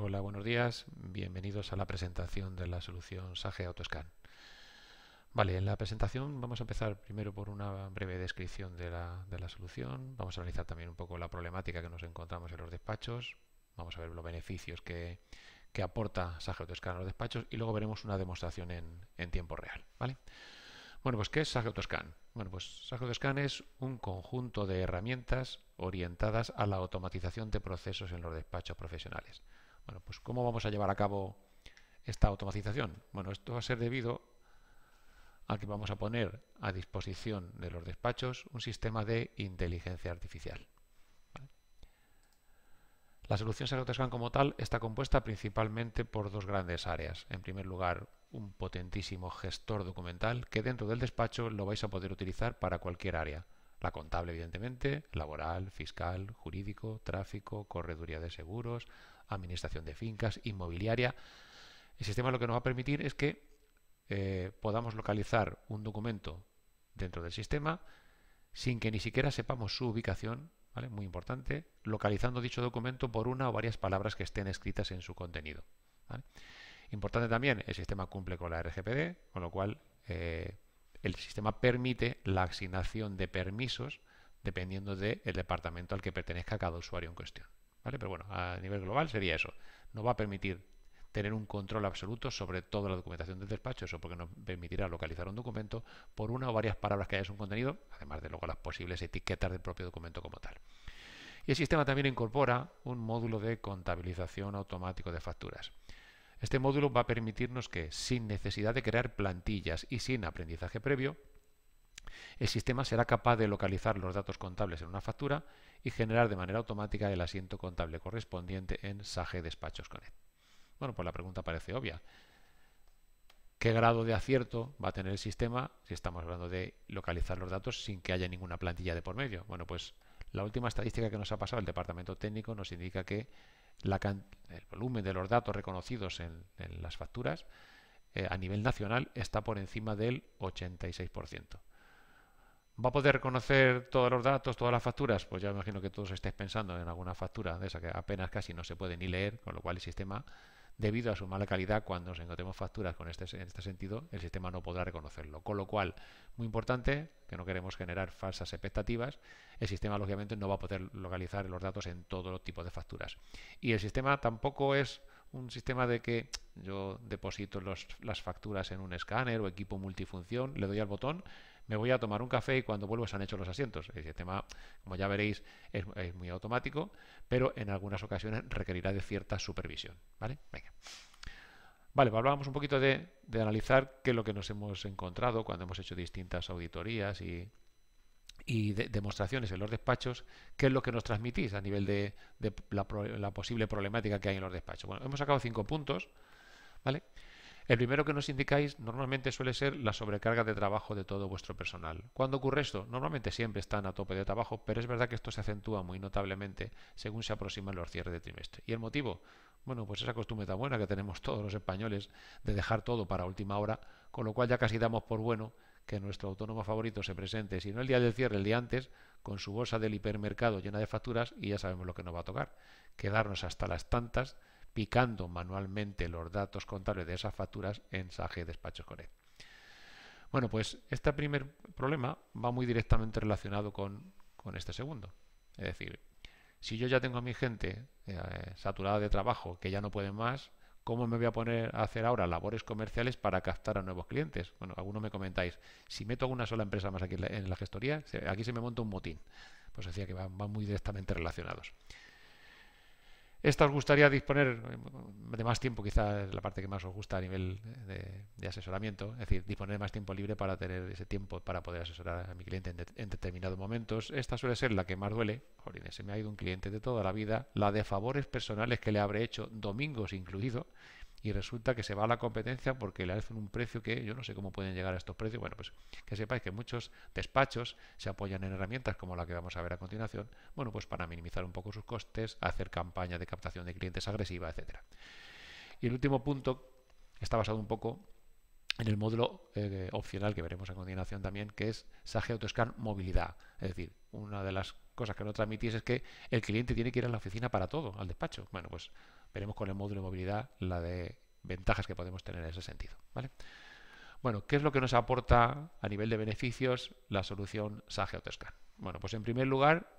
Hola, buenos días. Bienvenidos a la presentación de la solución Sage AutoScan. Vale, en la presentación vamos a empezar primero por una breve descripción de la solución. Vamos a analizar también un poco la problemática que nos encontramos en los despachos. Vamos a ver los beneficios que aporta Sage AutoScan a los despachos y luego veremos una demostración en tiempo real. ¿Vale? Bueno, pues ¿qué es Sage AutoScan? Bueno, pues Sage AutoScan es un conjunto de herramientas orientadas a la automatización de procesos en los despachos profesionales. Bueno, pues ¿cómo vamos a llevar a cabo esta automatización? Bueno, esto va a ser debido a que vamos a poner a disposición de los despachos un sistema de inteligencia artificial. ¿Vale? La solución Sage AutoScan como tal está compuesta principalmente por dos grandes áreas. En primer lugar, un potentísimo gestor documental que dentro del despacho lo vais a poder utilizar para cualquier área. La contable, evidentemente, laboral, fiscal, jurídico, tráfico, correduría de seguros, administración de fincas, inmobiliaria. El sistema lo que nos va a permitir es que podamos localizar un documento dentro del sistema sin que ni siquiera sepamos su ubicación, ¿vale? Muy importante, localizando dicho documento por una o varias palabras que estén escritas en su contenido. ¿Vale? Importante también, el sistema cumple con la RGPD, con lo cual el sistema permite la asignación de permisos dependiendo del departamento al que pertenezca cada usuario en cuestión. ¿Vale? Pero bueno, a nivel global sería eso. No va a permitir tener un control absoluto sobre toda la documentación del despacho, eso porque nos permitirá localizar un documento por una o varias palabras que haya en su contenido, además de luego las posibles etiquetas del propio documento como tal. Y el sistema también incorpora un módulo de contabilización automático de facturas. Este módulo va a permitirnos que, sin necesidad de crear plantillas y sin aprendizaje previo, el sistema será capaz de localizar los datos contables en una factura y generar de manera automática el asiento contable correspondiente en Sage Despachos Connect. Bueno, pues la pregunta parece obvia. ¿Qué grado de acierto va a tener el sistema si estamos hablando de localizar los datos sin que haya ninguna plantilla de por medio? Bueno, pues la última estadística que nos ha pasado el departamento técnico nos indica que el volumen de los datos reconocidos en las facturas a nivel nacional está por encima del 86%. ¿Va a poder reconocer todos los datos, todas las facturas? Pues ya me imagino que todos estáis pensando en alguna factura de esa que apenas casi no se puede ni leer, con lo cual el sistema, debido a su mala calidad, cuando nos encontremos facturas en este sentido, el sistema no podrá reconocerlo. Con lo cual, muy importante, que no queremos generar falsas expectativas, el sistema lógicamente no va a poder localizar los datos en todo tipo de facturas. Y el sistema tampoco es un sistema de que yo deposito las facturas en un escáner o equipo multifunción, le doy al botón, me voy a tomar un café y cuando vuelvo se han hecho los asientos. El sistema, como ya veréis, es muy automático, pero en algunas ocasiones requerirá de cierta supervisión. ¿Vale? Venga. Vale, hablábamos un poquito de analizar qué es lo que nos hemos encontrado cuando hemos hecho distintas auditorías y demostraciones en los despachos, qué es lo que nos transmitís a nivel de la posible problemática que hay en los despachos. Bueno, hemos sacado 5 puntos, ¿vale? El primero que nos indicáis normalmente suele ser la sobrecarga de trabajo de todo vuestro personal. ¿Cuándo ocurre esto? Normalmente siempre están a tope de trabajo, pero es verdad que esto se acentúa muy notablemente según se aproximan los cierres de trimestre. ¿Y el motivo? Bueno, pues esa costumbre tan buena que tenemos todos los españoles de dejar todo para última hora, con lo cual ya casi damos por bueno que nuestro autónomo favorito se presente, si no el día del cierre, el día antes, con su bolsa del hipermercado llena de facturas y ya sabemos lo que nos va a tocar. Quedarnos hasta las tantas picando manualmente los datos contables de esas facturas en Sage Despachos Connect. Bueno, pues este primer problema va muy directamente relacionado con este segundo. Es decir, si yo ya tengo a mi gente saturada de trabajo, que ya no pueden más, ¿cómo me voy a poner a hacer ahora labores comerciales para captar a nuevos clientes? Bueno, algunos me comentáis, si meto una sola empresa más aquí en la gestoría, aquí se me monta un motín. Pues decía que van muy directamente relacionados. Esta os gustaría disponer de más tiempo, quizás es la parte que más os gusta a nivel de asesoramiento, es decir, disponer de más tiempo libre para tener ese tiempo para poder asesorar a mi cliente en determinados momentos. Esta suele ser la que más duele. Jolines, se me ha ido un cliente de toda la vida, la de favores personales que le habré hecho, domingos incluido, y resulta que se va a la competencia porque le hacen un precio que yo no sé cómo pueden llegar a estos precios. Bueno, pues que sepáis que muchos despachos se apoyan en herramientas como la que vamos a ver a continuación, bueno, pues para minimizar un poco sus costes, hacer campañas de captación de clientes agresiva, etcétera. Y el último punto está basado un poco en el módulo opcional que veremos a continuación también, que es Sage AutoScan Movilidad. Es decir, una de las cosas que no transmitís es que el cliente tiene que ir a la oficina para todo, al despacho. Bueno, pues veremos con el módulo de movilidad la de ventajas que podemos tener en ese sentido, ¿vale? Bueno, ¿qué es lo que nos aporta a nivel de beneficios la solución Sage AutoScan? Bueno, pues en primer lugar,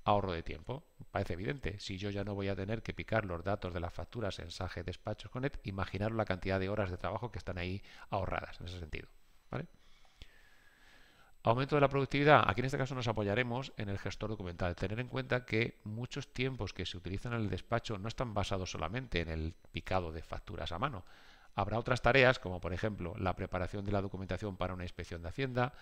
ahorro de tiempo. Parece evidente. Si yo ya no voy a tener que picar los datos de las facturas en Sage Despachos Connect, imaginaros la cantidad de horas de trabajo que están ahí ahorradas en ese sentido, ¿vale? Aumento de la productividad. Aquí en este caso nos apoyaremos en el gestor documental. Tener en cuenta que muchos tiempos que se utilizan en el despacho no están basados solamente en el picado de facturas a mano. Habrá otras tareas, como por ejemplo la preparación de la documentación para una inspección de Hacienda,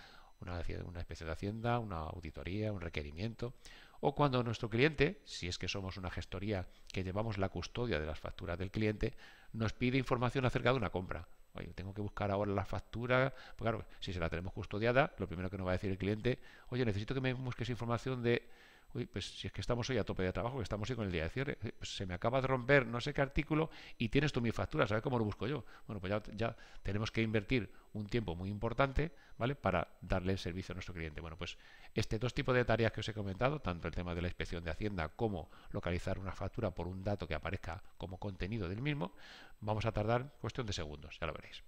una inspección de Hacienda, una auditoría, un requerimiento, o cuando nuestro cliente, si es que somos una gestoría que llevamos la custodia de las facturas del cliente, nos pide información acerca de una compra. Oye, tengo que buscar ahora la factura. Pues claro, si se la tenemos custodiada, lo primero que nos va a decir el cliente, oye, necesito que me busques información de, uy, pues si es que estamos hoy a tope de trabajo, que estamos hoy con el día de cierre, pues se me acaba de romper no sé qué artículo y tienes tú mi factura, ¿sabes cómo lo busco yo? Bueno, pues ya tenemos que invertir un tiempo muy importante, ¿vale? Para darle servicio a nuestro cliente. Bueno, pues dos tipos de tareas que os he comentado, tanto el tema de la inspección de Hacienda como localizar una factura por un dato que aparezca como contenido del mismo, vamos a tardar cuestión de segundos, ya lo veréis.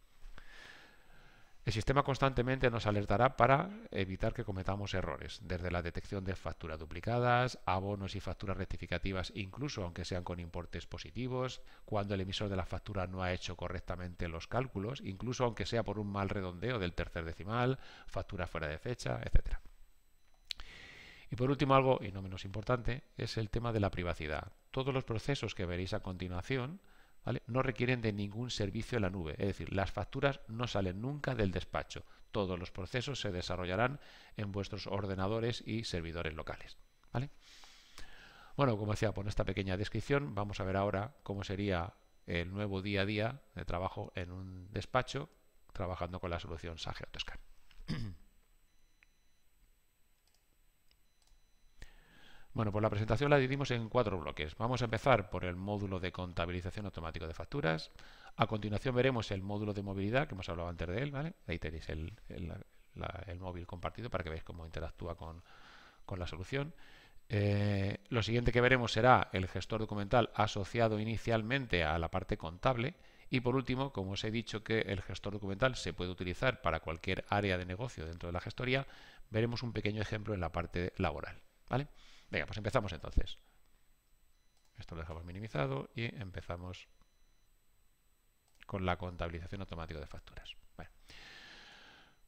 El sistema constantemente nos alertará para evitar que cometamos errores, desde la detección de facturas duplicadas, abonos y facturas rectificativas, incluso aunque sean con importes positivos, cuando el emisor de la factura no ha hecho correctamente los cálculos, incluso aunque sea por un mal redondeo del tercer decimal, factura fuera de fecha, etc. Y por último, algo, y no menos importante, es el tema de la privacidad. Todos los procesos que veréis a continuación, ¿vale?, no requieren de ningún servicio en la nube, es decir, las facturas no salen nunca del despacho. Todos los procesos se desarrollarán en vuestros ordenadores y servidores locales, ¿vale? Bueno, como decía, por esta pequeña descripción, vamos a ver ahora cómo sería el nuevo día a día de trabajo en un despacho trabajando con la solución Sage AutoScan. Bueno, pues la presentación la dividimos en 4 bloques. Vamos a empezar por el módulo de contabilización automático de facturas. A continuación veremos el módulo de movilidad, que hemos hablado antes de él, ¿vale? Ahí tenéis el móvil compartido para que veáis cómo interactúa con la solución. Lo siguiente que veremos será el gestor documental asociado inicialmente a la parte contable. Y por último, como os he dicho que el gestor documental se puede utilizar para cualquier área de negocio dentro de la gestoría, veremos un pequeño ejemplo en la parte laboral, ¿vale? Venga, pues empezamos entonces. Esto lo dejamos minimizado y empezamos con la contabilización automática de facturas.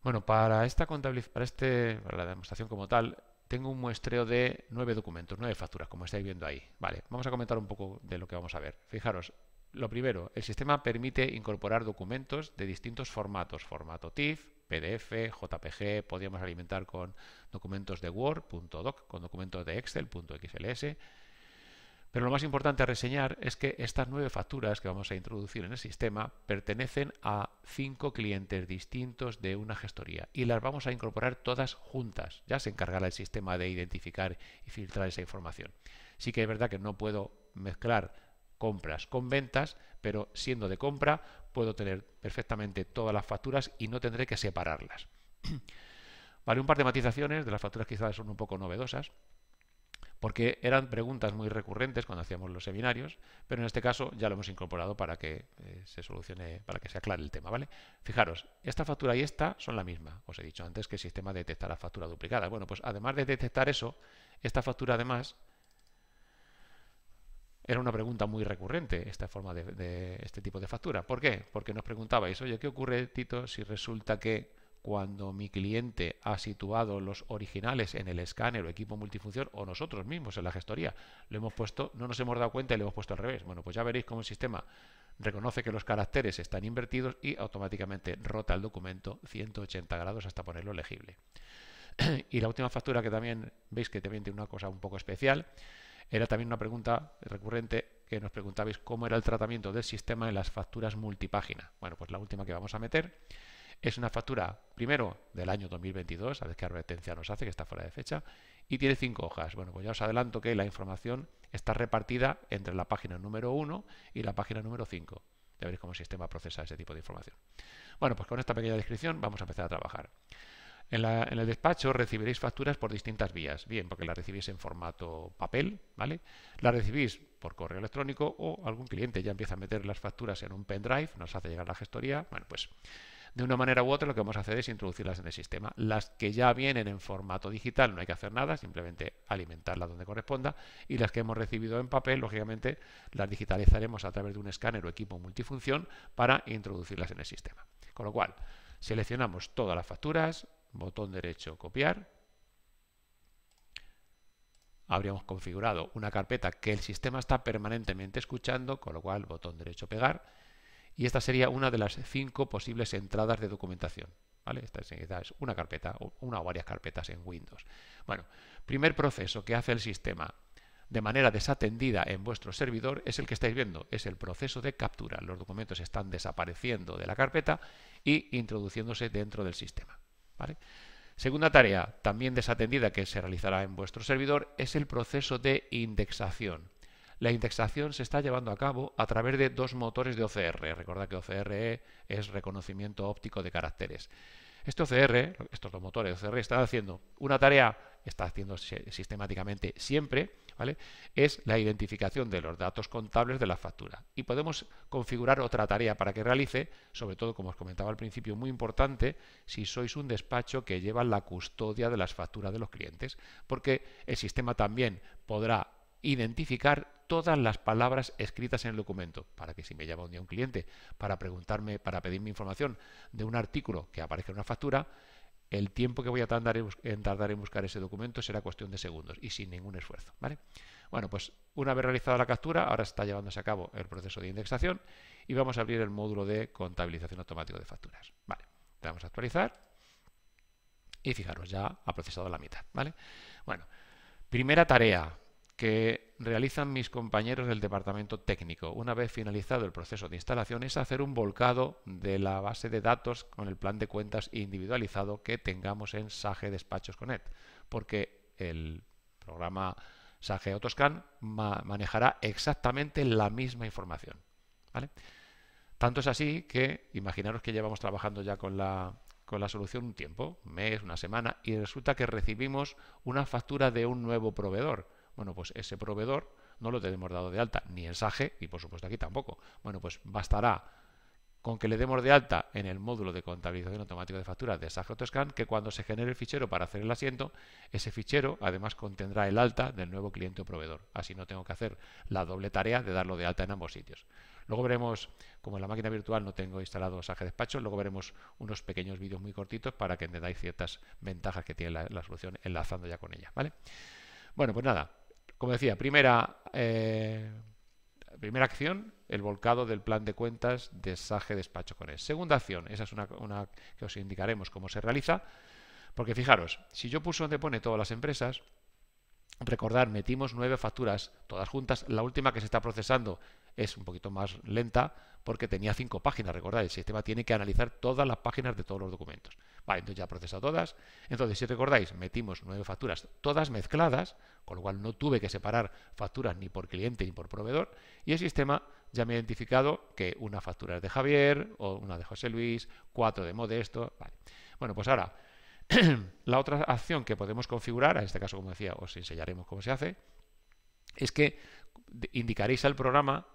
Bueno, para la demostración como tal, tengo un muestreo de 9 documentos, 9 facturas, como estáis viendo ahí. Vale, vamos a comentar un poco de lo que vamos a ver. Fijaros, lo primero, el sistema permite incorporar documentos de distintos formatos, formato TIFF, PDF, JPG, podríamos alimentar con documentos de Word, .doc, con documentos de Excel, .xls. Pero lo más importante a reseñar es que estas 9 facturas que vamos a introducir en el sistema pertenecen a 5 clientes distintos de una gestoría y las vamos a incorporar todas juntas. Ya se encargará el sistema de identificar y filtrar esa información. Sí que es verdad que no puedo mezclar compras con ventas, pero siendo de compra puedo tener perfectamente todas las facturas y no tendré que separarlas. Vale, un par de matizaciones de las facturas quizás son un poco novedosas, porque eran preguntas muy recurrentes cuando hacíamos los seminarios, pero en este caso ya lo hemos incorporado para que se solucione, para que se aclare el tema, ¿vale? Fijaros, esta factura y esta son la misma. Os he dicho antes que el sistema detectará factura duplicada. Bueno, pues además de detectar eso, esta factura además era una pregunta muy recurrente, esta forma de este tipo de factura. ¿Por qué? Porque nos preguntabais, oye, ¿qué ocurre, Tito, si resulta que cuando mi cliente ha situado los originales en el escáner o equipo multifunción, o nosotros mismos en la gestoría lo hemos puesto, no nos hemos dado cuenta y lo hemos puesto al revés? Bueno, pues ya veréis cómo el sistema reconoce que los caracteres están invertidos y automáticamente rota el documento 180 grados hasta ponerlo legible. Y la última factura, que también veis que también tiene una cosa un poco especial, era también una pregunta recurrente que nos preguntabais cómo era el tratamiento del sistema en las facturas multipágina. Bueno, pues la última que vamos a meter es una factura, primero, del año 2022, a ver qué advertencia nos hace, que está fuera de fecha, y tiene 5 hojas. Bueno, pues ya os adelanto que la información está repartida entre la página número 1 y la página número 5. Ya veréis cómo el sistema procesa ese tipo de información. Bueno, pues con esta pequeña descripción vamos a empezar a trabajar. En el despacho recibiréis facturas por distintas vías. Bien, porque las recibís en formato papel, ¿vale? Las recibís por correo electrónico o algún cliente ya empieza a meter las facturas en un pendrive, nos hace llegar la gestoría. Bueno, pues de una manera u otra lo que vamos a hacer es introducirlas en el sistema. Las que ya vienen en formato digital no hay que hacer nada, simplemente alimentarlas donde corresponda. Y las que hemos recibido en papel, lógicamente, las digitalizaremos a través de un escáner o equipo multifunción para introducirlas en el sistema. Con lo cual, seleccionamos todas las facturas, botón derecho copiar. Habríamos configurado una carpeta que el sistema está permanentemente escuchando, con lo cual botón derecho pegar. Y esta sería una de las 5 posibles entradas de documentación. ¿Vale? Esta es una carpeta, o una o varias carpetas en Windows. Bueno, primer proceso que hace el sistema de manera desatendida en vuestro servidor es el que estáis viendo, es el proceso de captura. Los documentos están desapareciendo de la carpeta y introduciéndose dentro del sistema. ¿Vale? Segunda tarea, también desatendida, que se realizará en vuestro servidor, es el proceso de indexación. La indexación se está llevando a cabo a través de 2 motores de OCR. Recordad que OCR es reconocimiento óptico de caracteres. Este OCR, estos 2 motores de OCR están haciendo una tarea, está haciendo sistemáticamente siempre, ¿vale? Es la identificación de los datos contables de la factura. Y podemos configurar otra tarea para que realice, sobre todo, como os comentaba al principio, muy importante, si sois un despacho que lleva la custodia de las facturas de los clientes, porque el sistema también podrá identificar todas las palabras escritas en el documento, para que si me llama un día un cliente para preguntarme, para pedirme información de un artículo que aparezca en una factura, el tiempo que voy a tardar en buscar ese documento será cuestión de segundos y sin ningún esfuerzo, ¿vale? Bueno, pues una vez realizada la captura, ahora está llevándose a cabo el proceso de indexación y vamos a abrir el módulo de contabilización automática de facturas. Vale, le damos a actualizar y fijaros, ya ha procesado la mitad, ¿vale? Bueno, primera tarea que realizan mis compañeros del departamento técnico una vez finalizado el proceso de instalación es hacer un volcado de la base de datos con el plan de cuentas individualizado que tengamos en Sage Despachos Connect, porque el programa Sage AutoScan manejará exactamente la misma información, ¿vale? Tanto es así que imaginaros que llevamos trabajando ya con la solución un tiempo, un mes, una semana, y resulta que recibimos una factura de un nuevo proveedor. Bueno, pues ese proveedor no lo tenemos dado de alta, ni en Sage, y por supuesto aquí tampoco. Bueno, pues bastará con que le demos de alta en el módulo de contabilización automática de facturas de Sage AutoScan, que cuando se genere el fichero para hacer el asiento, ese fichero además contendrá el alta del nuevo cliente o proveedor. Así no tengo que hacer la doble tarea de darlo de alta en ambos sitios. Luego veremos, como en la máquina virtual no tengo instalado Sage Despacho, luego veremos unos pequeños vídeos muy cortitos para que entendáis ciertas ventajas que tiene la solución enlazando ya con ella, ¿vale? Bueno, pues nada, como decía, primera acción, el volcado del plan de cuentas de Sage Despacho Connect. Segunda acción, esa es una que os indicaremos cómo se realiza, porque fijaros, si yo pulso donde pone todas las empresas, recordad, metimos 9 facturas todas juntas, la última que se está procesando es un poquito más lenta porque tenía 5 páginas, recordad, el sistema tiene que analizar todas las páginas de todos los documentos. Vale, entonces ya ha procesado todas. Entonces, si recordáis, metimos 9 facturas, todas mezcladas, con lo cual no tuve que separar facturas ni por cliente ni por proveedor, y el sistema ya me ha identificado que una factura es de Javier, o una de José Luis, 4 de Modesto. Vale. Bueno, pues ahora, la otra acción que podemos configurar, en este caso, como decía, os enseñaremos cómo se hace, es que indicaréis al programa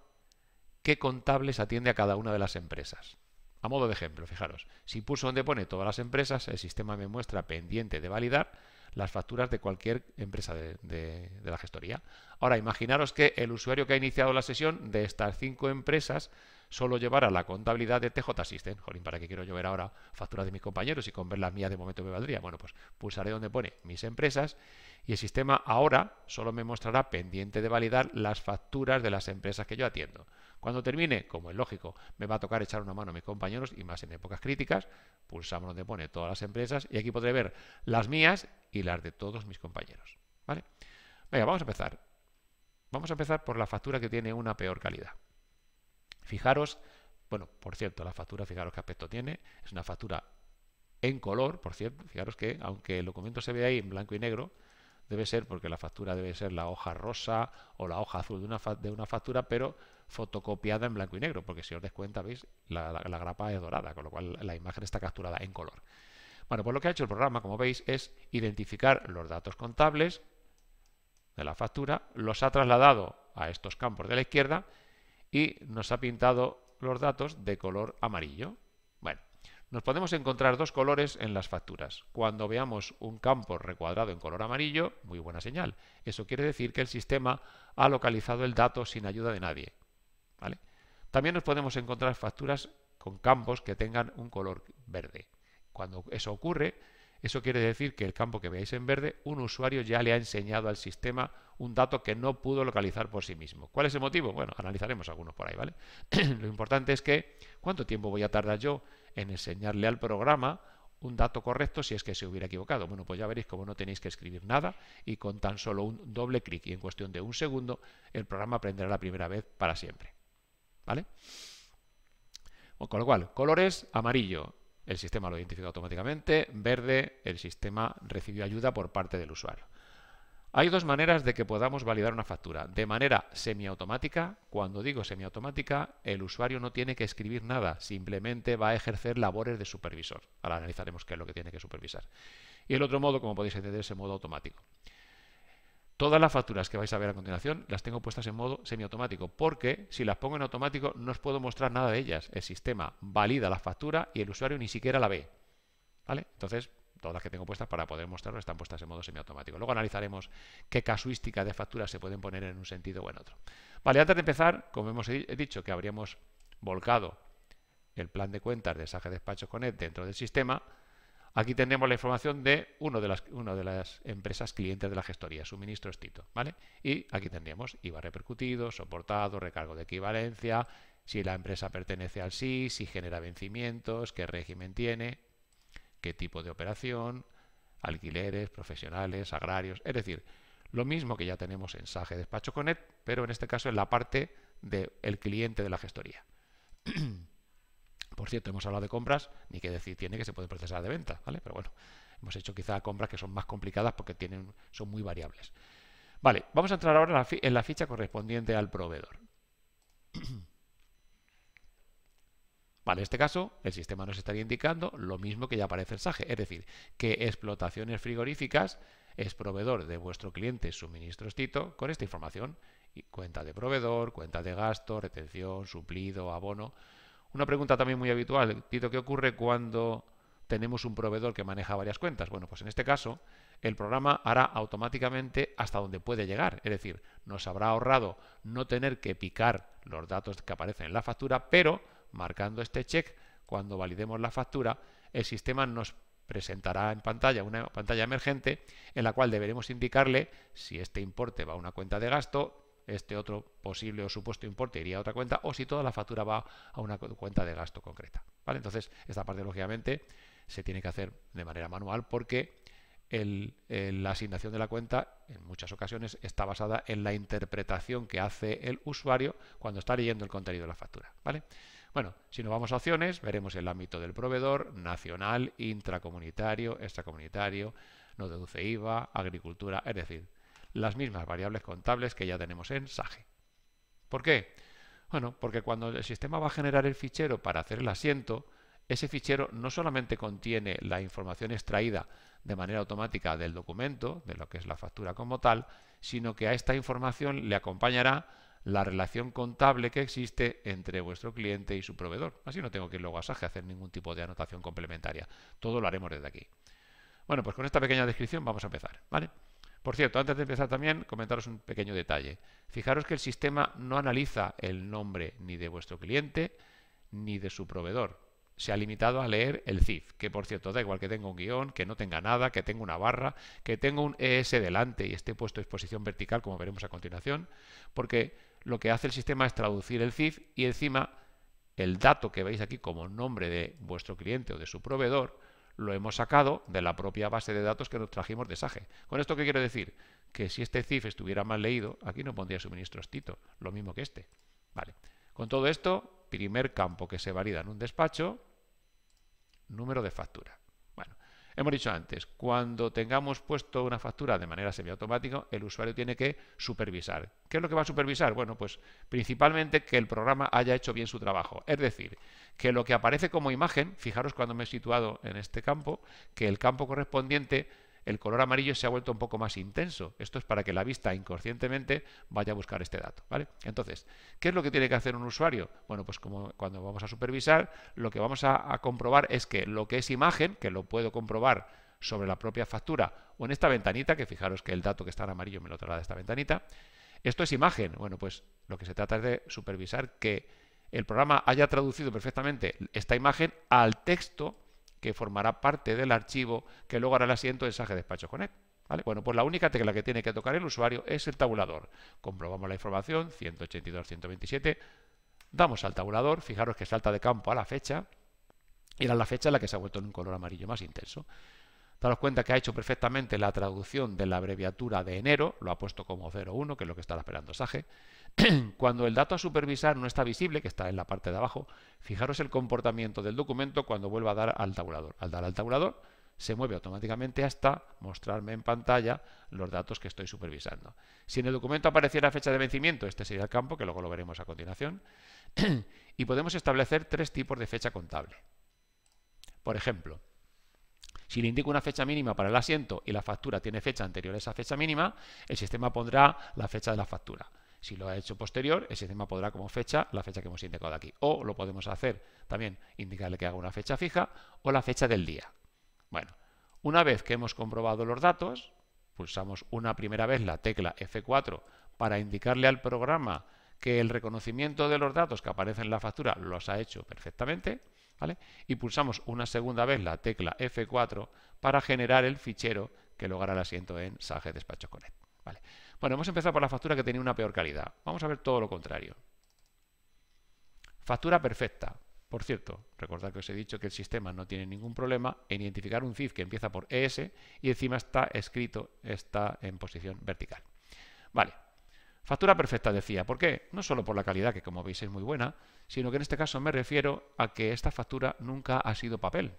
qué contables atiende a cada una de las empresas. A modo de ejemplo, fijaros, si pulso donde pone todas las empresas, el sistema me muestra pendiente de validar las facturas de cualquier empresa de la gestoría. Ahora, imaginaros que el usuario que ha iniciado la sesión de estas 5 empresas solo llevara la contabilidad de TJ System. Jolín, ¿para qué quiero yo ver ahora facturas de mis compañeros y con ver las mías de momento me valdría? Bueno, pues pulsaré donde pone mis empresas y el sistema ahora solo me mostrará pendiente de validar las facturas de las empresas que yo atiendo. Cuando termine, como es lógico, me va a tocar echar una mano a mis compañeros y más en épocas críticas, pulsamos donde pone todas las empresas y aquí podré ver las mías y las de todos mis compañeros, ¿vale? Venga, vamos a empezar. Vamos a empezar por la factura que tiene una peor calidad. Fijaros, bueno, por cierto, la factura, fijaros qué aspecto tiene. Es una factura en color, por cierto. Fijaros que, aunque el documento se ve ahí en blanco y negro, debe ser porque la factura debe ser la hoja rosa o la hoja azul de una factura, pero fotocopiada en blanco y negro, porque si os des cuenta, veis, la grapa es dorada, con lo cual la imagen está capturada en color. Bueno, pues lo que ha hecho el programa, como veis, es identificar los datos contables de la factura, los ha trasladado a estos campos de la izquierda y nos ha pintado los datos de color amarillo. Bueno, nos podemos encontrar dos colores en las facturas. Cuando veamos un campo recuadrado en color amarillo, muy buena señal. Eso quiere decir que el sistema ha localizado el dato sin ayuda de nadie, ¿vale? También nos podemos encontrar facturas con campos que tengan un color verde. Cuando eso ocurre, eso quiere decir que el campo que veáis en verde, un usuario ya le ha enseñado al sistema un dato que no pudo localizar por sí mismo. ¿Cuál es el motivo? Bueno, analizaremos algunos por ahí, ¿vale? Lo importante es que ¿cuánto tiempo voy a tardar yo en enseñarle al programa un dato correcto si es que se hubiera equivocado? Bueno, pues ya veréis cómo no tenéis que escribir nada y con tan solo un doble clic y en cuestión de un segundo el programa aprenderá la primera vez para siempre, ¿vale? Bueno, con lo cual, colores, amarillo, el sistema lo identifica automáticamente, verde, el sistema recibió ayuda por parte del usuario. Hay dos maneras de que podamos validar una factura. De manera semiautomática, cuando digo semiautomática, el usuario no tiene que escribir nada, simplemente va a ejercer labores de supervisor. Ahora analizaremos qué es lo que tiene que supervisar. Y el otro modo, como podéis entender, es el modo automático. Todas las facturas que vais a ver a continuación las tengo puestas en modo semiautomático, porque si las pongo en automático no os puedo mostrar nada de ellas. El sistema valida la factura y el usuario ni siquiera la ve, ¿vale? Entonces, todas las que tengo puestas para poder mostrarlo están puestas en modo semiautomático. Luego analizaremos qué casuísticas de facturas se pueden poner en un sentido o en otro. Vale, antes de empezar, como hemos dicho que habríamos volcado el plan de cuentas de Sage Despacho Connect dentro del sistema, aquí tendremos la información de una de las empresas clientes de la gestoría, suministros Tito, ¿vale? Y aquí tendríamos IVA repercutido, soportado, recargo de equivalencia, si la empresa pertenece al SIS, si genera vencimientos, qué régimen tiene, qué tipo de operación, alquileres, profesionales, agrarios, es decir, lo mismo que ya tenemos en Sage Despacho Connect, pero en este caso en la parte del cliente de la gestoría. Por cierto, hemos hablado de compras, ni que decir tiene que se pueden procesar de venta, ¿vale? Pero bueno, hemos hecho quizá compras que son más complicadas porque son muy variables. Vale, vamos a entrar ahora en la ficha correspondiente al proveedor. Vale, en este caso, el sistema nos estaría indicando lo mismo que ya aparece en Sage, es decir, que Explotaciones Frigoríficas es proveedor de vuestro cliente Suministros Tito con esta información. Cuenta de proveedor, cuenta de gasto, retención, suplido, abono. Una pregunta también muy habitual, Tito, ¿qué ocurre cuando tenemos un proveedor que maneja varias cuentas? Bueno, pues en este caso el programa hará automáticamente hasta donde puede llegar, es decir, nos habrá ahorrado no tener que picar los datos que aparecen en la factura, pero marcando este check, cuando validemos la factura, el sistema nos presentará en pantalla una pantalla emergente en la cual deberemos indicarle si este importe va a una cuenta de gasto, este otro posible o supuesto importe iría a otra cuenta, o si toda la factura va a una cuenta de gasto concreta, ¿vale? Entonces, esta parte lógicamente se tiene que hacer de manera manual porque la asignación de la cuenta en muchas ocasiones está basada en la interpretación que hace el usuario cuando está leyendo el contenido de la factura, ¿vale? Bueno, si nos vamos a opciones, veremos el ámbito del proveedor, nacional, intracomunitario, extracomunitario, no deduce IVA, agricultura, es decir, las mismas variables contables que ya tenemos en Sage. ¿Por qué? Bueno, porque cuando el sistema va a generar el fichero para hacer el asiento, ese fichero no solamente contiene la información extraída de manera automática del documento, de lo que es la factura como tal, sino que a esta información le acompañará la relación contable que existe entre vuestro cliente y su proveedor. Así no tengo que ir luego a Sage a hacer ningún tipo de anotación complementaria. Todo lo haremos desde aquí. Bueno, pues con esta pequeña descripción vamos a empezar, ¿vale? Por cierto, antes de empezar también, comentaros un pequeño detalle. Fijaros que el sistema no analiza el nombre ni de vuestro cliente ni de su proveedor. Se ha limitado a leer el CIF, que por cierto da igual que tenga un guión, que no tenga nada, que tenga una barra, que tenga un ES delante y esté puesto en exposición vertical, como veremos a continuación, porque lo que hace el sistema es traducir el CIF y encima el dato que veis aquí como nombre de vuestro cliente o de su proveedor lo hemos sacado de la propia base de datos que nos trajimos de Sage. ¿Con esto qué quiero decir? Que si este CIF estuviera mal leído, aquí no pondría suministros Tito, lo mismo que este. Vale. Con todo esto, primer campo que se valida en un despacho, número de factura. Bueno, Hemos dicho antes, cuando tengamos puesto una factura de manera semiautomática, el usuario tiene que supervisar. ¿Qué es lo que va a supervisar? Bueno, pues principalmente que el programa haya hecho bien su trabajo. Es decir, que lo que aparece como imagen, fijaros cuando me he situado en este campo, que el campo correspondiente, el color amarillo se ha vuelto un poco más intenso. Esto es para que la vista inconscientemente vaya a buscar este dato, ¿vale? Entonces, ¿qué es lo que tiene que hacer un usuario? Bueno, pues como cuando vamos a supervisar, lo que vamos a comprobar es que lo que es imagen, que lo puedo comprobar sobre la propia factura o en esta ventanita, que fijaros que el dato que está en amarillo me lo traslada esta ventanita, esto es imagen. Bueno, pues lo que se trata es de supervisar que el programa haya traducido perfectamente esta imagen al texto que formará parte del archivo que luego hará el asiento de SAGE Despacho Connect. ¿Vale? Bueno, pues la única tecla que tiene que tocar el usuario es el tabulador. Comprobamos la información, 182-127, damos al tabulador, fijaros que salta de campo a la fecha, y era la fecha en la que se ha vuelto en un color amarillo más intenso. Daros cuenta que ha hecho perfectamente la traducción de la abreviatura de enero, lo ha puesto como 01, que es lo que estaba esperando SAGE. Cuando el dato a supervisar no está visible, que está en la parte de abajo, fijaros el comportamiento del documento cuando vuelva a dar al tabulador. Al dar al tabulador, se mueve automáticamente hasta mostrarme en pantalla los datos que estoy supervisando. Si en el documento apareciera fecha de vencimiento, este sería el campo, que luego lo veremos a continuación, y podemos establecer 3 tipos de fecha contable. Por ejemplo, si le indico una fecha mínima para el asiento y la factura tiene fecha anterior a esa fecha mínima, el sistema pondrá la fecha de la factura. Si lo ha hecho posterior, el sistema pondrá como fecha la fecha que hemos indicado aquí. O lo podemos hacer también, indicarle que haga una fecha fija o la fecha del día. Bueno, una vez que hemos comprobado los datos, pulsamos una primera vez la tecla F4 para indicarle al programa que el reconocimiento de los datos que aparecen en la factura los ha hecho perfectamente, ¿vale? Y pulsamos una segunda vez la tecla F4 para generar el fichero que luego hará el asiento en SAGE Despacho Connect, ¿vale? Bueno, hemos empezado por la factura que tenía una peor calidad. Vamos a ver todo lo contrario. Factura perfecta. Por cierto, recordad que os he dicho que el sistema no tiene ningún problema en identificar un CIF que empieza por ES y encima está escrito, está en posición vertical. Vale. Factura perfecta decía. ¿Por qué? No solo por la calidad, que como veis es muy buena, sino que en este caso me refiero a que esta factura nunca ha sido papel.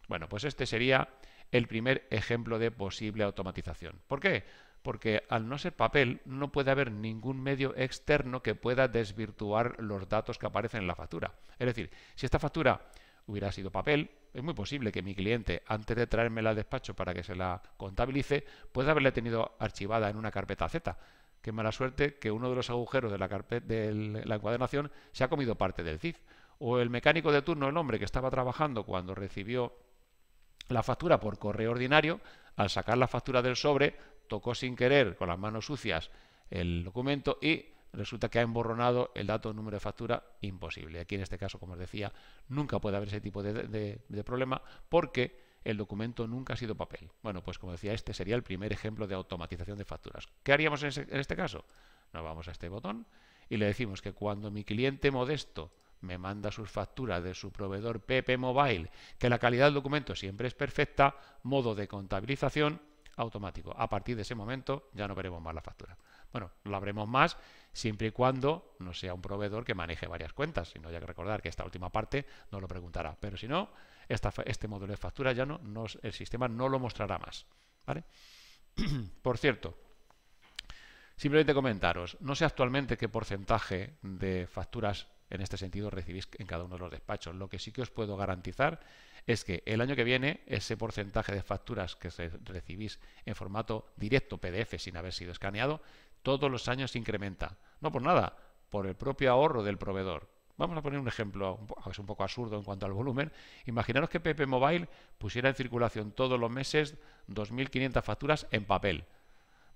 Bueno, pues este sería el primer ejemplo de posible automatización. ¿Por qué? Porque al no ser papel no puede haber ningún medio externo que pueda desvirtuar los datos que aparecen en la factura. Es decir, si esta factura hubiera sido papel, es muy posible que mi cliente, antes de traérmela al despacho para que se la contabilice, pueda haberla tenido archivada en una carpeta Z. Qué mala suerte que uno de los agujeros de la carpeta de la encuadernación se ha comido parte del CIF. O el mecánico de turno, el hombre que estaba trabajando cuando recibió la factura por correo ordinario, al sacar la factura del sobre, tocó sin querer con las manos sucias el documento y resulta que ha emborronado el dato número de factura. Imposible. Aquí en este caso, como os decía, nunca puede haber ese tipo de problema porque el documento nunca ha sido papel. Bueno, pues como decía, este sería el primer ejemplo de automatización de facturas. ¿Qué haríamos en este caso? Nos vamos a este botón y le decimos que cuando mi cliente modesto me manda sus facturas de su proveedor PP Mobile, que la calidad del documento siempre es perfecta, modo de contabilización automático. A partir de ese momento ya no veremos más la factura. Bueno, la veremos más siempre y cuando no sea un proveedor que maneje varias cuentas, sino hay que recordar que esta última parte nos lo preguntará. Pero si no, este módulo de factura ya el sistema no lo mostrará más, ¿vale? Por cierto, simplemente comentaros, no sé actualmente qué porcentaje de facturas en este sentido recibís en cada uno de los despachos. Lo que sí que os puedo garantizar es que el año que viene ese porcentaje de facturas que recibís en formato directo PDF sin haber sido escaneado, todos los años se incrementa. No por nada, por el propio ahorro del proveedor. Vamos a poner un ejemplo, es un poco absurdo en cuanto al volumen. Imaginaros que PP Mobile pusiera en circulación todos los meses 2.500 facturas en papel.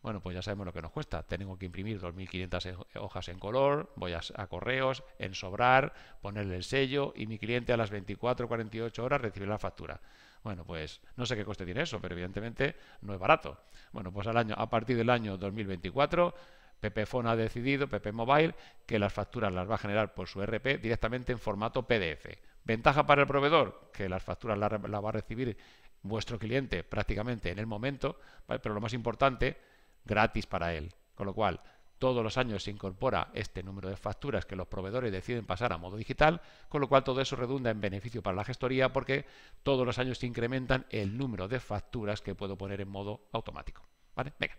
Bueno, pues ya sabemos lo que nos cuesta. Tengo que imprimir 2.500 hojas en color, voy a correos, ensobrar, ponerle el sello y mi cliente a las 24 o 48 horas recibe la factura. Bueno, pues no sé qué coste tiene eso, pero evidentemente no es barato. Bueno, pues a partir del año 2024, Pepephone ha decidido, PP Mobile, que las facturas las va a generar por su ERP directamente en formato PDF. Ventaja para el proveedor, que las facturas las va a recibir vuestro cliente prácticamente en el momento, ¿vale? Pero lo más importante, gratis para él. Con lo cual, Todos los años se incorpora este número de facturas que los proveedores deciden pasar a modo digital, con lo cual todo eso redunda en beneficio para la gestoría porque todos los años se incrementan el número de facturas que puedo poner en modo automático. ¿Vale? Venga,